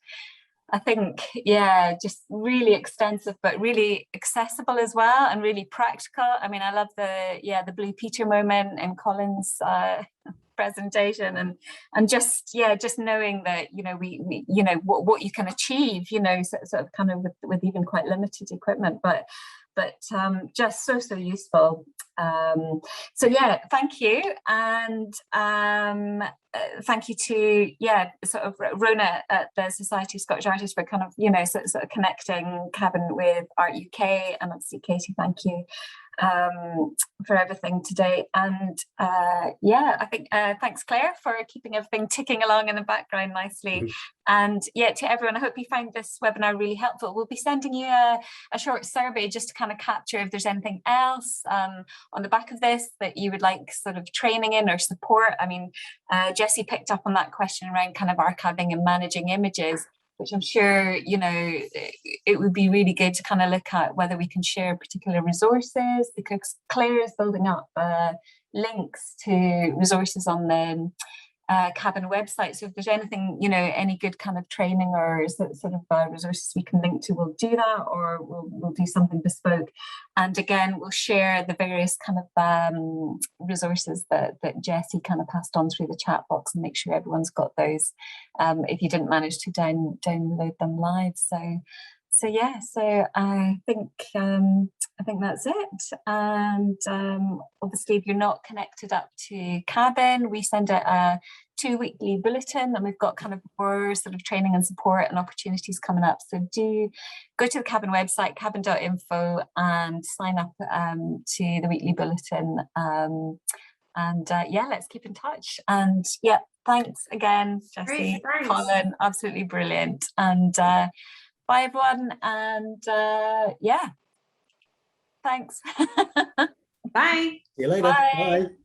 I think, yeah, just really extensive, but really accessible as well, and really practical. I mean, I love the Blue Peter moment in Colin's presentation, and just knowing that, you know, we you know what you can achieve, you know, sort of kind of with even quite limited equipment, but just so useful. So yeah, thank you, and thank you to sort of Rona at the Society of Scottish Artists for kind of, you know, sort of connecting CABN with Art UK, and obviously Katie, thank you for everything today. And I think thanks Claire for keeping everything ticking along in the background nicely. And yeah, to everyone, I hope you find this webinar really helpful. We'll be sending you a short survey just to kind of capture if there's anything else on the back of this that you would like sort of training in or support. I mean, Jessie picked up on that question around kind of archiving and managing images, which I'm sure, you know, it would be really good to kind of look at whether we can share particular resources, because Claire is building up links to resources on the CABN website. So if there's anything, you know, any good kind of training or sort of resources we can link to, we'll do that, or we'll do something bespoke. And again, we'll share the various kind of resources that Jessie kind of passed on through the chat box, and make sure everyone's got those if you didn't manage to download them live. So yeah, so I think that's it. And obviously, if you're not connected up to CABN, we send out a 2-weekly bulletin, and we've got kind of more sort of training and support and opportunities coming up. So do go to the CABN website, cabn.info, and sign up to the weekly bulletin. Let's keep in touch. And yeah, thanks again, Jessie, Colin, absolutely brilliant. And bye everyone, and thanks. Bye. See you later. Bye. Bye.